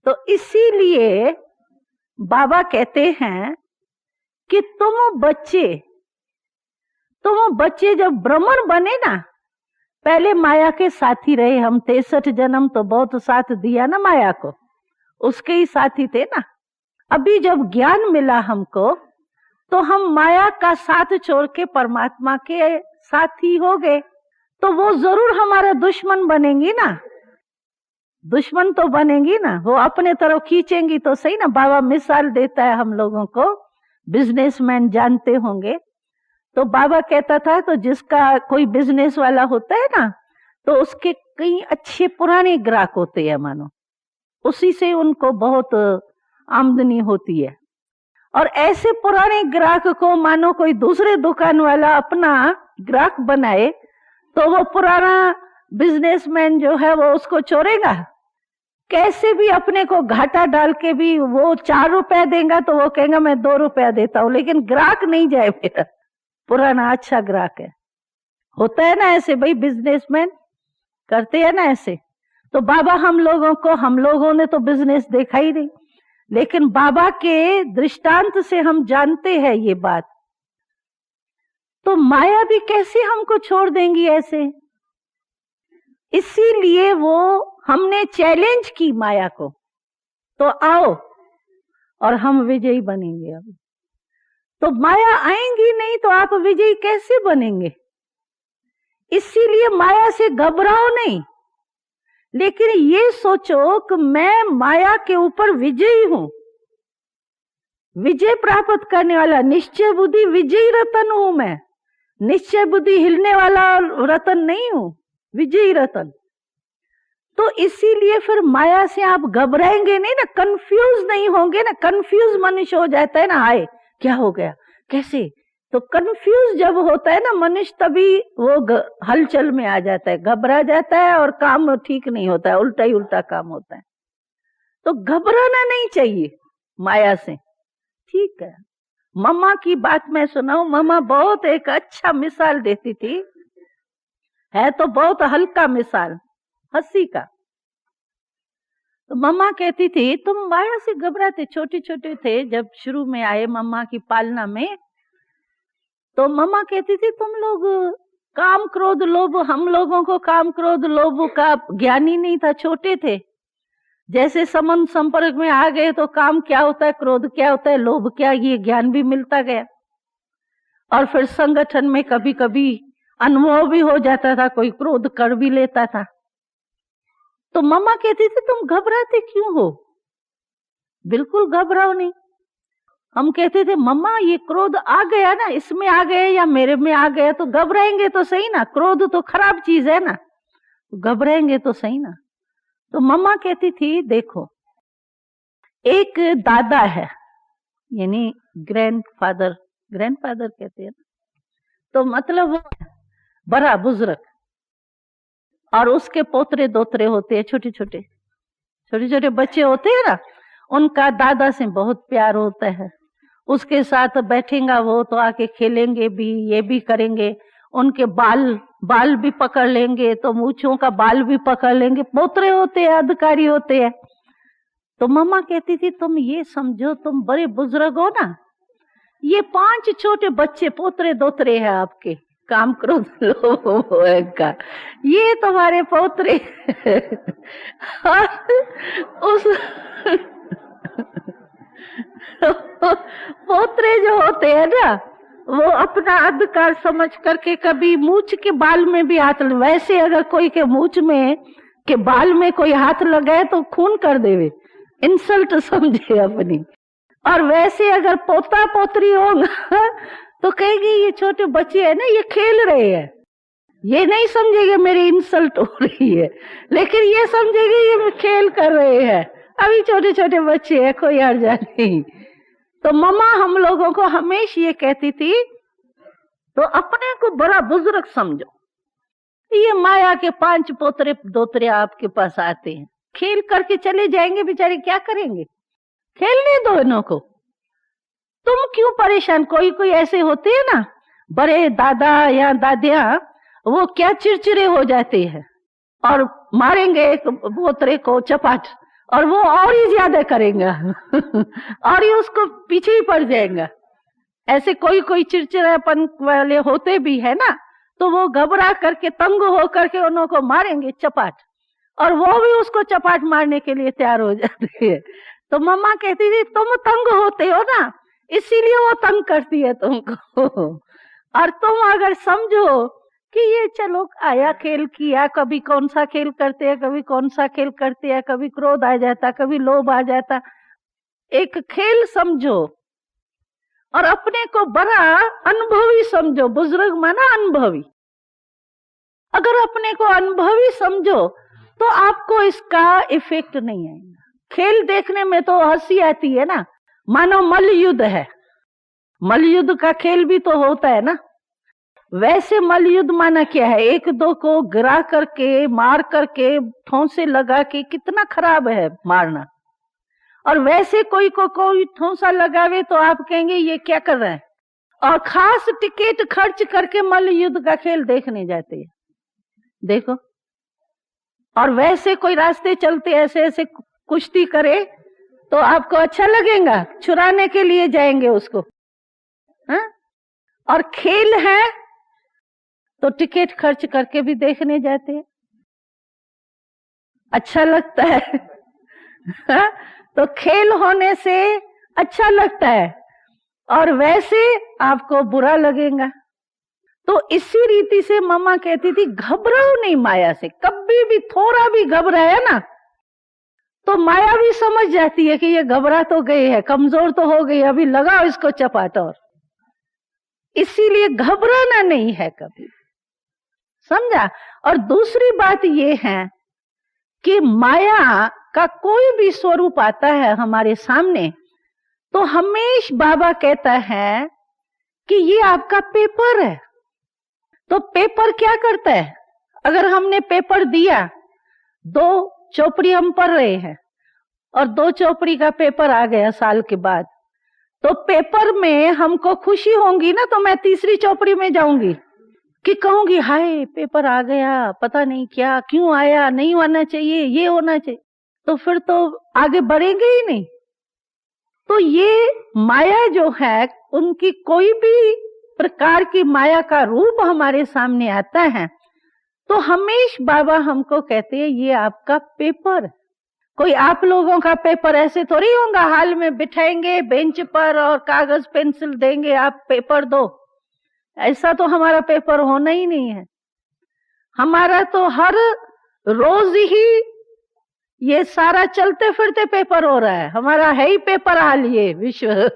तो इसीलिए बाबा कहते हैं कि तुम बच्चे जब ब्राह्मण बने ना, पहले माया के साथी रहे हम, 63 जन्म तो बहुत साथ दिया ना माया को, उसके ही साथी थे ना। अभी जब ज्ञान मिला हमको तो हम माया का साथ छोड़ के परमात्मा के साथी हो गए, तो वो जरूर हमारा दुश्मन बनेंगी ना, दुश्मन तो बनेंगी ना, वो अपने तरफ खींचेंगी तो सही ना। बाबा मिसाल देता है हम लोगों को, बिजनेसमैन जानते होंगे, तो बाबा कहता था तो जिसका कोई बिजनेस वाला होता है ना, तो उसके कई अच्छे पुराने ग्राहक होते हैं, मानो उसी से उनको बहुत आमदनी होती है। और ऐसे पुराने ग्राहक को मानो कोई दूसरे दुकान वाला अपना ग्राहक बनाए, तो वो पुराना बिजनेसमैन जो है वो उसको चोरेगा, कैसे भी अपने को घाटा डाल के भी वो 4 रुपया देगा तो वो कहेगा मैं 2 रुपया देता हूं, लेकिन ग्राहक नहीं जाए, मेरा पुराना अच्छा ग्राहक है। होता है ना ऐसे भाई, बिजनेसमैन करते हैं ना ऐसे। तो बाबा हम लोगों ने तो बिजनेस देखा ही नहीं, लेकिन बाबा के दृष्टांत से हम जानते हैं ये बात। तो माया भी कैसे हमको छोड़ देंगी ऐसे, इसीलिए वो हमने चैलेंज की माया को, तो आओ और हम विजयी बनेंगे। अब तो माया आएंगी नहीं तो आप विजयी कैसे बनेंगे। इसीलिए माया से घबराओ नहीं, लेकिन ये सोचो कि मैं माया के ऊपर विजयी हूं, विजय प्राप्त करने वाला, निश्चय बुद्धि विजयी रतन हूं मैं। निश्चय बुद्धि हिलने वाला रतन नहीं हूं, विजयी रतन। तो इसीलिए फिर माया से आप घबराएंगे नहीं ना, कंफ्यूज नहीं होंगे ना। कंफ्यूज मनुष्य हो जाता है ना, हाय क्या हो गया, कैसे, तो कंफ्यूज जब होता है ना मनुष्य, तभी वो हलचल में आ जाता है, घबरा जाता है और काम ठीक नहीं होता है, उल्टा ही उल्टा काम होता है। तो घबराना नहीं चाहिए माया से, ठीक है। मम्मा की बात मैं सुनाऊं, मम्मा बहुत एक अच्छा मिसाल देती थी, है तो बहुत हल्का मिसाल, हंसी का। तो मम्मा कहती थी तुम माया से घबराते, छोटे छोटे थे जब शुरू में आए मम्मा की पालना में, तो मम्मा कहती थी तुम लोग काम क्रोध लोभ, हम लोगों को काम क्रोध लोभ का ज्ञान ही नहीं था, छोटे थे। जैसे संबंध संपर्क में आ गए तो काम क्या होता है, क्रोध क्या होता है, लोभ क्या, ये ज्ञान भी मिलता गया। और फिर संगठन में कभी कभी अनुभव भी हो जाता था, कोई क्रोध कर भी लेता था। तो मम्मा कहती थी तुम घबराते क्यों हो, बिल्कुल घबराओ नहीं। हम कहते थे मम्मा ये क्रोध आ गया ना, इसमें आ गया या मेरे में आ गया, तो घबराएंगे तो सही ना, क्रोध तो खराब चीज है ना, घबराएंगे तो सही ना। तो मम्मा कहती थी देखो, एक दादा है, यानी ग्रैंडफादर, ग्रैंडफादर कहते हैं, तो मतलब वो बड़ा बुजुर्ग, और उसके पोतरे दोतरे होते हैं, छोटे छोटे छोटे छोटे बच्चे होते हैं ना, उनका दादा से बहुत प्यार होता है। उसके साथ बैठेगा वो तो आके खेलेंगे भी, ये भी करेंगे, उनके बाल भी पकड़ लेंगे, तो मूंछों का बाल भी पकड़ लेंगे, पोतरे होते हैं, अधिकारी होते हैं। तो मम्मा कहती थी तुम ये समझो, तुम बड़े बुजुर्ग हो ना, ये 5 छोटे बच्चे पोतरे दोतरे हैं आपके, काम क्रोध लोभ का, ये तुम्हारे पोतरे। उस पोतरे जो होते हैं ना, वो अपना अधिकार समझ करके कभी मूछ के बाल में भी हाथ, वैसे अगर कोई के मूछ में के बाल में कोई हाथ लगाए तो खून कर देवे, इंसल्ट समझे अपनी। और वैसे अगर पोता पोतरी होगा तो कहेगी ये छोटे बच्चे है ना, ये खेल रहे हैं, ये नहीं समझेंगे मेरी इंसल्ट हो रही है, लेकिन ये समझेंगे ये खेल कर रहे हैं, अभी छोटे छोटे बच्चे हैं, कोई हर्जा नहीं। तो मम्मा हम लोगों को हमेशा ये कहती थी, तो अपने को बड़ा बुजुर्ग समझो। ये माया के 5 पोतरे दोतरे आपके पास आते हैं, खेल करके चले जाएंगे, बेचारे क्या करेंगे, खेलने दो इन्हों को, तुम क्यों परेशान। कोई कोई ऐसे होते हैं ना बड़े दादा या दादियां, वो क्या चिड़चिड़े हो जाते हैं और मारेंगे एक पोतरे को चपाट, और वो और ही ज्यादा करेगा और ये उसको पीछे ही पड़ जाएगा। ऐसे कोई कोई चिड़चिड़ापन वाले होते भी है ना, तो वो घबरा करके तंग हो करके उन्हों को मारेंगे चपाट, और वो भी उसको चपाट मारने के लिए तैयार हो जाते हैं। तो मम्मा कहती थी तुम तंग होते हो ना, इसीलिए वो तंग करती है तुमको। और तुम अगर समझो कि ये चलो आया खेल किया, कभी कौन सा खेल करते हैं, कभी कौन सा खेल करते हैं, कभी क्रोध आ जाता, कभी लोभ आ जाता, एक खेल समझो और अपने को बड़ा अनुभवी समझो। बुजुर्ग माना अनुभवी, अगर अपने को अनुभवी समझो तो आपको इसका इफेक्ट नहीं आएगा। खेल देखने में तो हंसी आती है ना, मानो मल्लयुद्ध है, मल्लयुद्ध का खेल भी तो होता है ना, वैसे मल्लयुद्ध माना क्या है, एक दो को गिरा करके मार करके ठोंसे लगा के, कितना खराब है मारना। और वैसे कोई को कोई ठोंसा लगावे तो आप कहेंगे ये क्या कर रहा है, और खास टिकट खर्च करके मल्लयुद्ध का खेल देखने जाते हैं, देखो। और वैसे कोई रास्ते चलते ऐसे ऐसे कुश्ती करे तो आपको अच्छा लगेगा, छुड़ाने के लिए जाएंगे उसको, हाँ? और खेल है तो टिकट खर्च करके भी देखने जाते हैं, अच्छा लगता है हाँ? तो खेल होने से अच्छा लगता है, और वैसे आपको बुरा लगेगा। तो इसी रीति से मम्मा कहती थी घबराओ नहीं माया से, कभी भी थोड़ा भी घबराया ना तो माया भी समझ जाती है कि ये घबरा तो गई है, कमजोर तो हो गई, अभी लगाओ इसको चपाट। और इसीलिए घबराना नहीं है कभी, समझा। और दूसरी बात ये है कि माया का कोई भी स्वरूप आता है हमारे सामने तो हमेश बाबा कहता है कि ये आपका पेपर है। तो पेपर क्या करता है? अगर हमने पेपर दिया, 2 चौपड़ी हम पढ़ रहे हैं और 2 चौपड़ी का पेपर आ गया साल के बाद, तो पेपर में हमको खुशी होगी ना, तो मैं तीसरी चौपड़ी में जाऊंगी कि कहूंगी हाय पेपर आ गया, पता नहीं क्या क्यों आया, नहीं होना चाहिए, ये होना चाहिए, तो फिर तो आगे बढ़ेंगे ही नहीं। तो ये माया जो है, उनकी कोई भी प्रकार की माया का रूप हमारे सामने आता है तो हमेश बाबा हमको कहते हैं ये आपका पेपर। कोई आप लोगों का पेपर ऐसे थोड़ी होगा, हाल में बिठाएंगे बेंच पर और कागज पेंसिल देंगे, आप पेपर दो। ऐसा तो हमारा पेपर होना ही नहीं है। हमारा तो हर रोज ही ये सारा चलते फिरते पेपर हो रहा है। हमारा है ही पेपर हाल, ये विश्व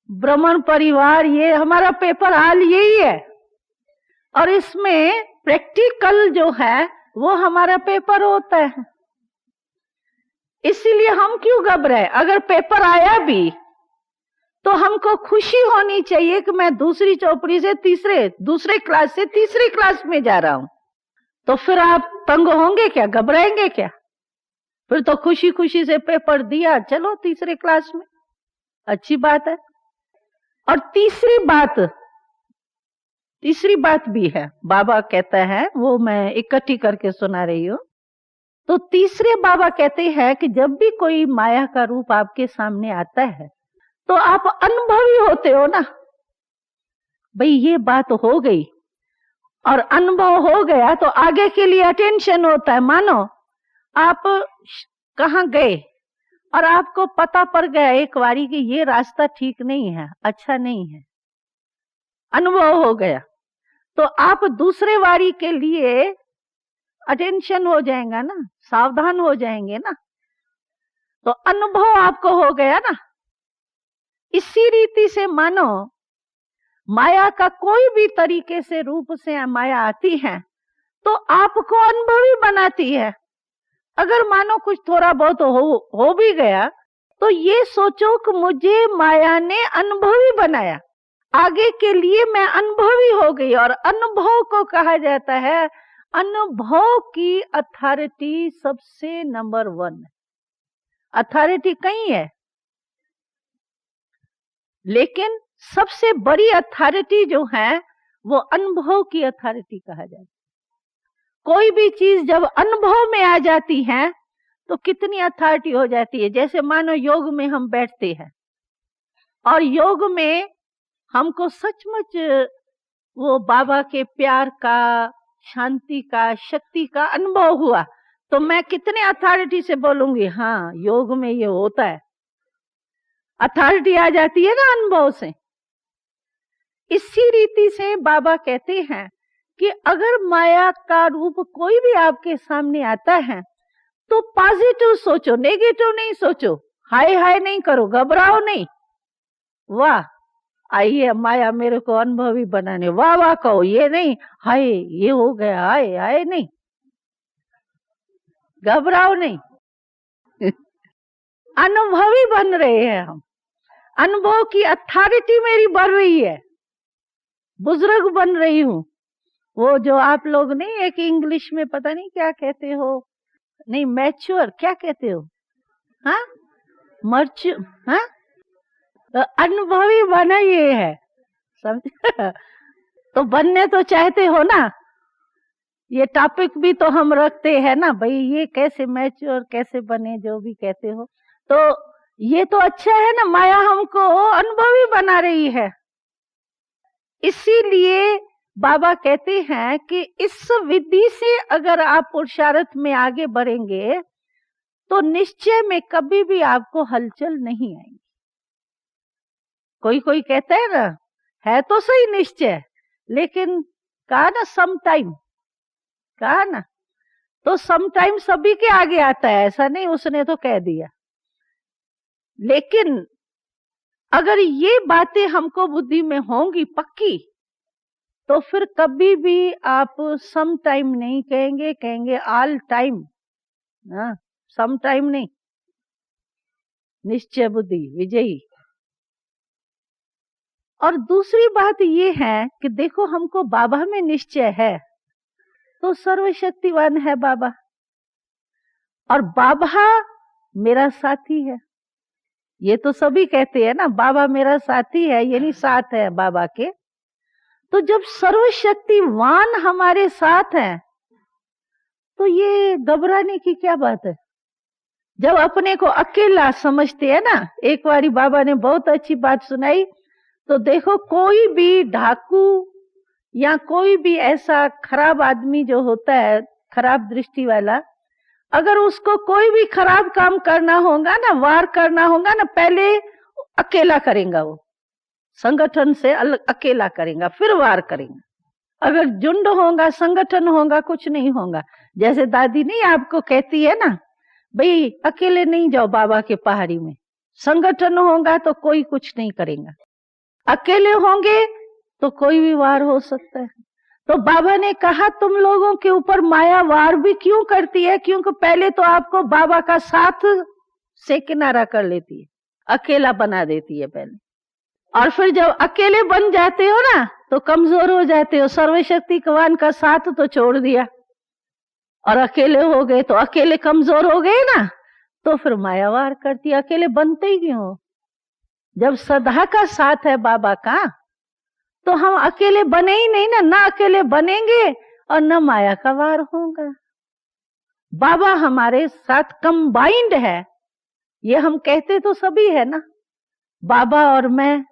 ब्राह्मण परिवार, ये हमारा पेपर हाल यही है। और इसमें प्रैक्टिकल जो है वो हमारा पेपर होता है। इसीलिए हम क्यों घबराए? अगर पेपर आया भी तो हमको खुशी होनी चाहिए कि मैं दूसरी चौपड़ी से दूसरे क्लास से तीसरी क्लास में जा रहा हूं। तो फिर आप तंग होंगे क्या, घबराएंगे क्या? फिर तो खुशी खुशी से पेपर दिया, चलो तीसरे क्लास में, अच्छी बात है। और तीसरी बात भी है, बाबा कहता है, वो मैं इकट्ठी करके सुना रही हूं। तो तीसरे बाबा कहते हैं कि जब भी कोई माया का रूप आपके सामने आता है तो आप अनुभवी होते हो ना, भाई ये बात हो गई और अनुभव हो गया तो आगे के लिए अटेंशन होता है। मानो आप कहाँ गए और आपको पता पड़ गया एक बारी कि ये रास्ता ठीक नहीं है, अच्छा नहीं है, अनुभव हो गया, तो आप दूसरे बारी के लिए अटेंशन हो जाएगा ना, सावधान हो जाएंगे ना, तो अनुभव आपको हो गया ना। इसी रीति से मानो माया का कोई भी तरीके से रूप से माया आती है तो आपको अनुभवी बनाती है। अगर मानो कुछ थोड़ा बहुत हो भी गया तो ये सोचो कि मुझे माया ने अनुभवी बनाया, आगे के लिए मैं अनुभवी हो गई। और अनुभव को कहा जाता है, अनुभव की अथॉरिटी सबसे नंबर 1। अथॉरिटी कहीं है, लेकिन सबसे बड़ी अथॉरिटी जो है वो अनुभव की अथॉरिटी कहा जाता है। कोई भी चीज जब अनुभव में आ जाती है तो कितनी अथॉरिटी हो जाती है। जैसे मानो योग में हम बैठते हैं और योग में हमको सचमुच वो बाबा के प्यार का, शांति का, शक्ति का अनुभव हुआ, तो मैं कितने अथॉरिटी से बोलूंगी हाँ योग में ये होता है। अथॉरिटी आ जाती है ना अनुभव से। इसी रीति से बाबा कहते हैं कि अगर माया का रूप कोई भी आपके सामने आता है तो पॉजिटिव सोचो, नेगेटिव नहीं सोचो, हाय हाय नहीं करो, घबराओ नहीं, वाह आई है माया मेरे को अनुभवी बनाने, वाह वाह कहो, ये नहीं हाय ये हो गया, हाय हाय नहीं, घबराओ नहीं। अनुभवी बन रहे हैं हम, अनुभव की अथॉरिटी मेरी बढ़ रही है, बुजुर्ग बन रही हूं। वो जो आप लोग नहीं, एक इंग्लिश में पता नहीं क्या कहते हो, नहीं मैच्योर क्या कहते हो, हाँ मर्च, हाँ अनुभवी बना ये है, समझ। तो बनने तो चाहते हो ना, ये टॉपिक भी तो हम रखते हैं ना भाई, ये कैसे मैच्योर कैसे बने, जो भी कहते हो, तो ये तो अच्छा है ना, माया हमको अनुभवी बना रही है। इसीलिए बाबा कहते हैं कि इस विधि से अगर आप पुरुषार्थ में आगे बढ़ेंगे तो निश्चय में कभी भी आपको हलचल नहीं आएगी। कोई कोई कहता है ना, है तो सही निश्चय, लेकिन कहा ना समटाइम, कहा ना, तो समटाइम सभी के आगे आता है, ऐसा नहीं उसने तो कह दिया। लेकिन अगर ये बातें हमको बुद्धि में होंगी पक्की, तो फिर कभी भी आप सम टाइम नहीं कहेंगे, कहेंगे ऑल टाइम। हाँ, सम टाइम नहीं, निश्चय बुद्धि विजयी। और दूसरी बात ये है कि देखो हमको बाबा में निश्चय है, तो सर्वशक्तिवान है बाबा, और बाबा मेरा साथी है। ये तो सभी कहते हैं ना, बाबा मेरा साथी है, यानी साथ है बाबा के। तो जब सर्वशक्तिवान हमारे साथ है, तो ये घबराने की क्या बात है। जब अपने को अकेला समझते हैं ना, एक बारी बाबा ने बहुत अच्छी बात सुनाई, तो देखो कोई भी डाकू या कोई भी ऐसा खराब आदमी जो होता है, खराब दृष्टि वाला, अगर उसको कोई भी खराब काम करना होगा ना, वार करना होगा ना, पहले अकेला करेगा, वो संगठन से अलग अकेला करेगा, फिर वार करेगा। अगर झुंड होगा, संगठन होगा, कुछ नहीं होगा। जैसे दादी नहीं आपको कहती है ना, भाई अकेले नहीं जाओ बाबा के पहाड़ी में, संगठन होगा तो कोई कुछ नहीं करेगा, अकेले होंगे तो कोई भी वार हो सकता है। तो बाबा ने कहा तुम लोगों के ऊपर माया वार भी क्यों करती है, क्योंकि पहले तो आपको बाबा का साथ से किनारा कर लेती है, अकेला बना देती है पहले, और फिर जब अकेले बन जाते हो ना, तो कमजोर हो जाते हो। सर्वशक्तिवान का साथ तो छोड़ दिया और अकेले हो गए, तो अकेले कमजोर हो गए ना, तो फिर माया वार करती है। अकेले बनते ही क्यों हो? जब सदा का साथ है बाबा का, तो हम अकेले बने ही नहीं ना अकेले बनेंगे और न माया का वार होगा। बाबा हमारे साथ कंबाइंड है, ये हम कहते तो सभी है ना, बाबा और मैं,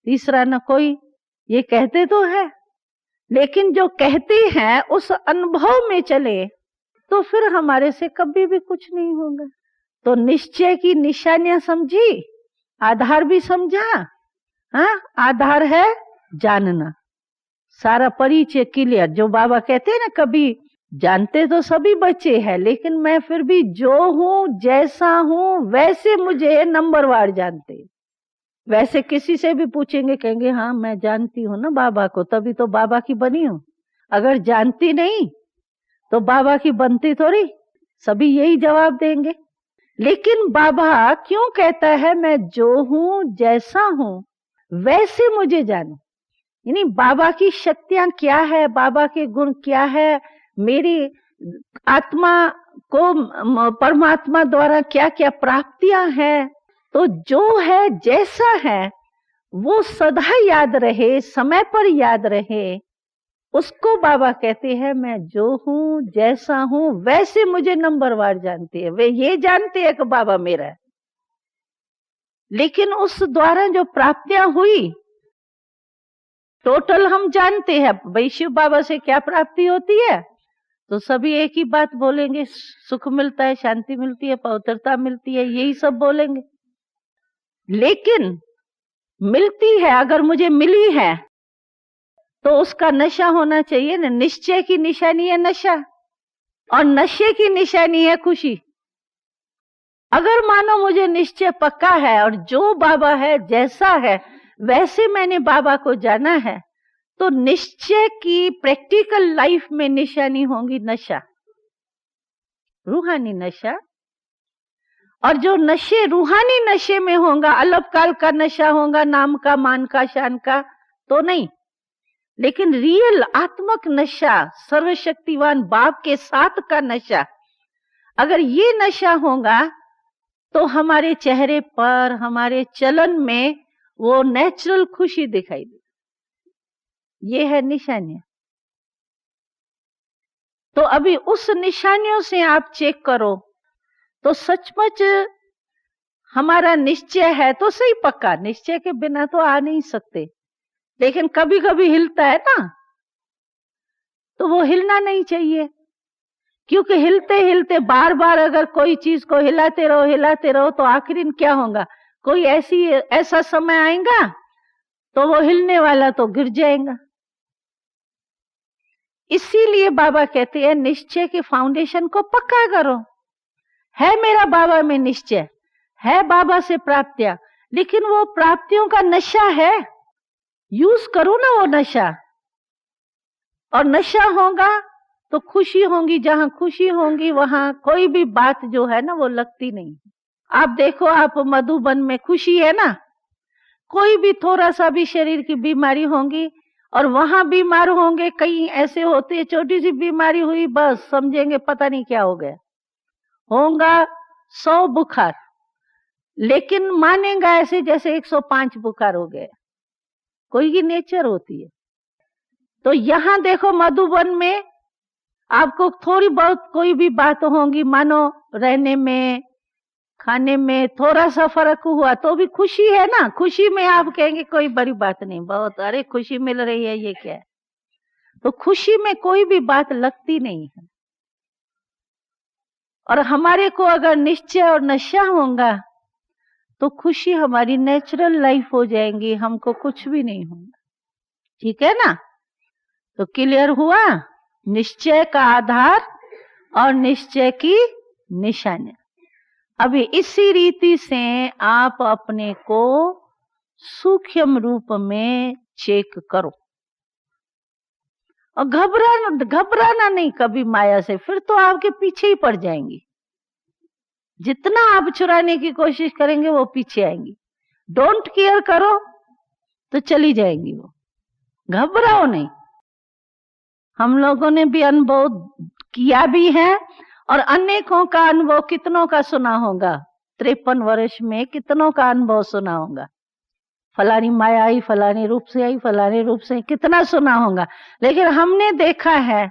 तीसरा न कोई, ये कहते तो है। लेकिन जो कहते हैं उस अनुभव में चले, तो फिर हमारे से कभी भी कुछ नहीं होगा। तो निश्चय की निशानियां समझी, आधार भी समझा। हाँ, आधार है जानना, सारा परिचय क्लियर। जो बाबा कहते हैं ना, कभी जानते तो सभी बच्चे हैं, लेकिन मैं फिर भी जो हूं, जैसा हूं, वैसे मुझे नंबरवार जानते। वैसे किसी से भी पूछेंगे, कहेंगे हाँ मैं जानती हूँ ना बाबा को, तभी तो बाबा की बनी हूं। अगर जानती नहीं तो बाबा की बनती थोड़ी, सभी यही जवाब देंगे। लेकिन बाबा क्यों कहता है मैं जो हूं, जैसा हूं, वैसे मुझे जानो। यानी बाबा की शक्तियां क्या है, बाबा के गुण क्या है, मेरी आत्मा को परमात्मा द्वारा क्या क्या प्राप्तियां हैं, तो जो है जैसा है वो सदा याद रहे, समय पर याद रहे, उसको बाबा कहते हैं मैं जो हूं, जैसा हूं, वैसे मुझे नंबरवार जानते हैं। वे ये जानते हैं कि बाबा मेरा है, लेकिन उस द्वारा जो प्राप्तियां हुई टोटल हम जानते हैं। भाई शिव बाबा से क्या प्राप्ति होती है, तो सभी एक ही बात बोलेंगे, सुख मिलता है, शांति मिलती है, पवित्रता मिलती है, यही सब बोलेंगे। लेकिन मिलती है, अगर मुझे मिली है तो उसका नशा होना चाहिए ना। निश्चय की निशानी है नशा, और नशे की निशानी है खुशी। अगर मानो मुझे निश्चय पक्का है और जो बाबा है जैसा है वैसे मैंने बाबा को जाना है, तो निश्चय की प्रैक्टिकल लाइफ में निशानी होगी नशा, रूहानी नशा। और जो नशे रूहानी नशे में होगा, अल्पकाल का नशा होगा, नाम का, मान का, शान का तो नहीं, लेकिन रियल आत्मक नशा, सर्वशक्तिवान बाप के साथ का नशा, अगर ये नशा होगा तो हमारे चेहरे पर, हमारे चलन में वो नेचुरल खुशी दिखाई दे। ये है निशानियां। तो अभी उस निशानियों से आप चेक करो, तो सचमुच हमारा निश्चय है तो सही पक्का, निश्चय के बिना तो आ नहीं सकते। लेकिन कभी कभी हिलता है ना, तो वो हिलना नहीं चाहिए, क्योंकि हिलते हिलते बार बार अगर कोई चीज को हिलाते रहो तो आखिर क्या होगा, कोई ऐसा समय आएगा तो वो हिलने वाला तो गिर जाएगा। इसीलिए बाबा कहते हैं निश्चय के फाउंडेशन को पक्का करो। है मेरा बाबा में निश्चय, है बाबा से प्राप्तियां, लेकिन वो प्राप्तियों का नशा है, यूज करो ना वो नशा। और नशा होगा तो खुशी होगी, जहां खुशी होगी वहां कोई भी बात जो है ना वो लगती नहीं। आप देखो, आप मधुबन में खुशी है ना, कोई भी थोड़ा सा भी शरीर की बीमारी होगी और वहां बीमार होंगे, कई ऐसे होते हैं छोटी सी बीमारी हुई बस समझेंगे पता नहीं क्या हो गया, होगा 100 बुखार, लेकिन मानेगा ऐसे जैसे 105 बुखार हो गए। कोई की नेचर होती है। तो यहां देखो मधुबन में आपको थोड़ी बहुत कोई भी बात होगी, मानो रहने में खाने में थोड़ा सा फर्क हुआ तो भी खुशी है ना, खुशी में आप कहेंगे कोई बड़ी बात नहीं, बहुत अरे खुशी मिल रही है ये क्या है। तो खुशी में कोई भी बात लगती नहीं है। और हमारे को अगर निश्चय और नशा होगा तो खुशी हमारी नेचुरल लाइफ हो जाएंगी, हमको कुछ भी नहीं होगा। ठीक है ना? तो क्लियर हुआ, निश्चय का आधार और निश्चय की निशानी। अभी इसी रीति से आप अपने को सूक्ष्म रूप में चेक करो और घबराना नहीं कभी माया से, फिर तो आपके पीछे ही पड़ जाएंगी। जितना आप चुराने की कोशिश करेंगे वो पीछे आएंगी। डोंट केयर करो तो चली जाएंगी वो, घबराओ नहीं। हम लोगों ने भी अनुभव किया भी है और अनेकों का अनुभव, कितनों का सुना होगा, 53 वर्ष में कितनों का अनुभव सुना होगा। फलानी माया आई, फलानी रूप से आई, फलानी रूप से, कितना सुना होगा। लेकिन हमने देखा है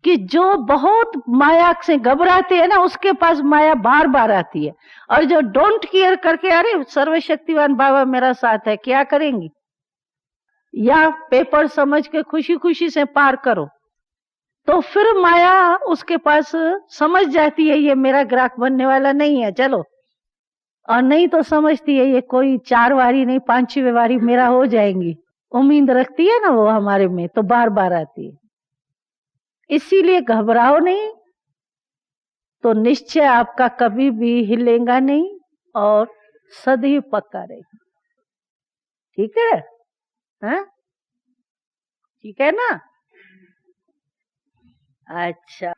कि जो बहुत माया से घबराते हैं ना, उसके पास माया बार बार आती है। और जो डोंट केयर करके अरे सर्वशक्तिवान बाबा मेरा साथ है, क्या करेंगी, या पेपर समझ के खुशी खुशी से पार करो, तो फिर माया उसके पास समझ जाती है ये मेरा ग्राहक बनने वाला नहीं है, चलो। और नहीं तो समझती है ये कोई 4 बारी नहीं 5वीं बारी मेरा हो जाएंगी, उम्मीद रखती है ना वो हमारे में, तो बार बार आती है। इसीलिए घबराओ नहीं, तो निश्चय आपका कभी भी हिलेगा नहीं और सदैव पक्का रहेगा। ठीक है? हाँ, ठीक है ना? अच्छा।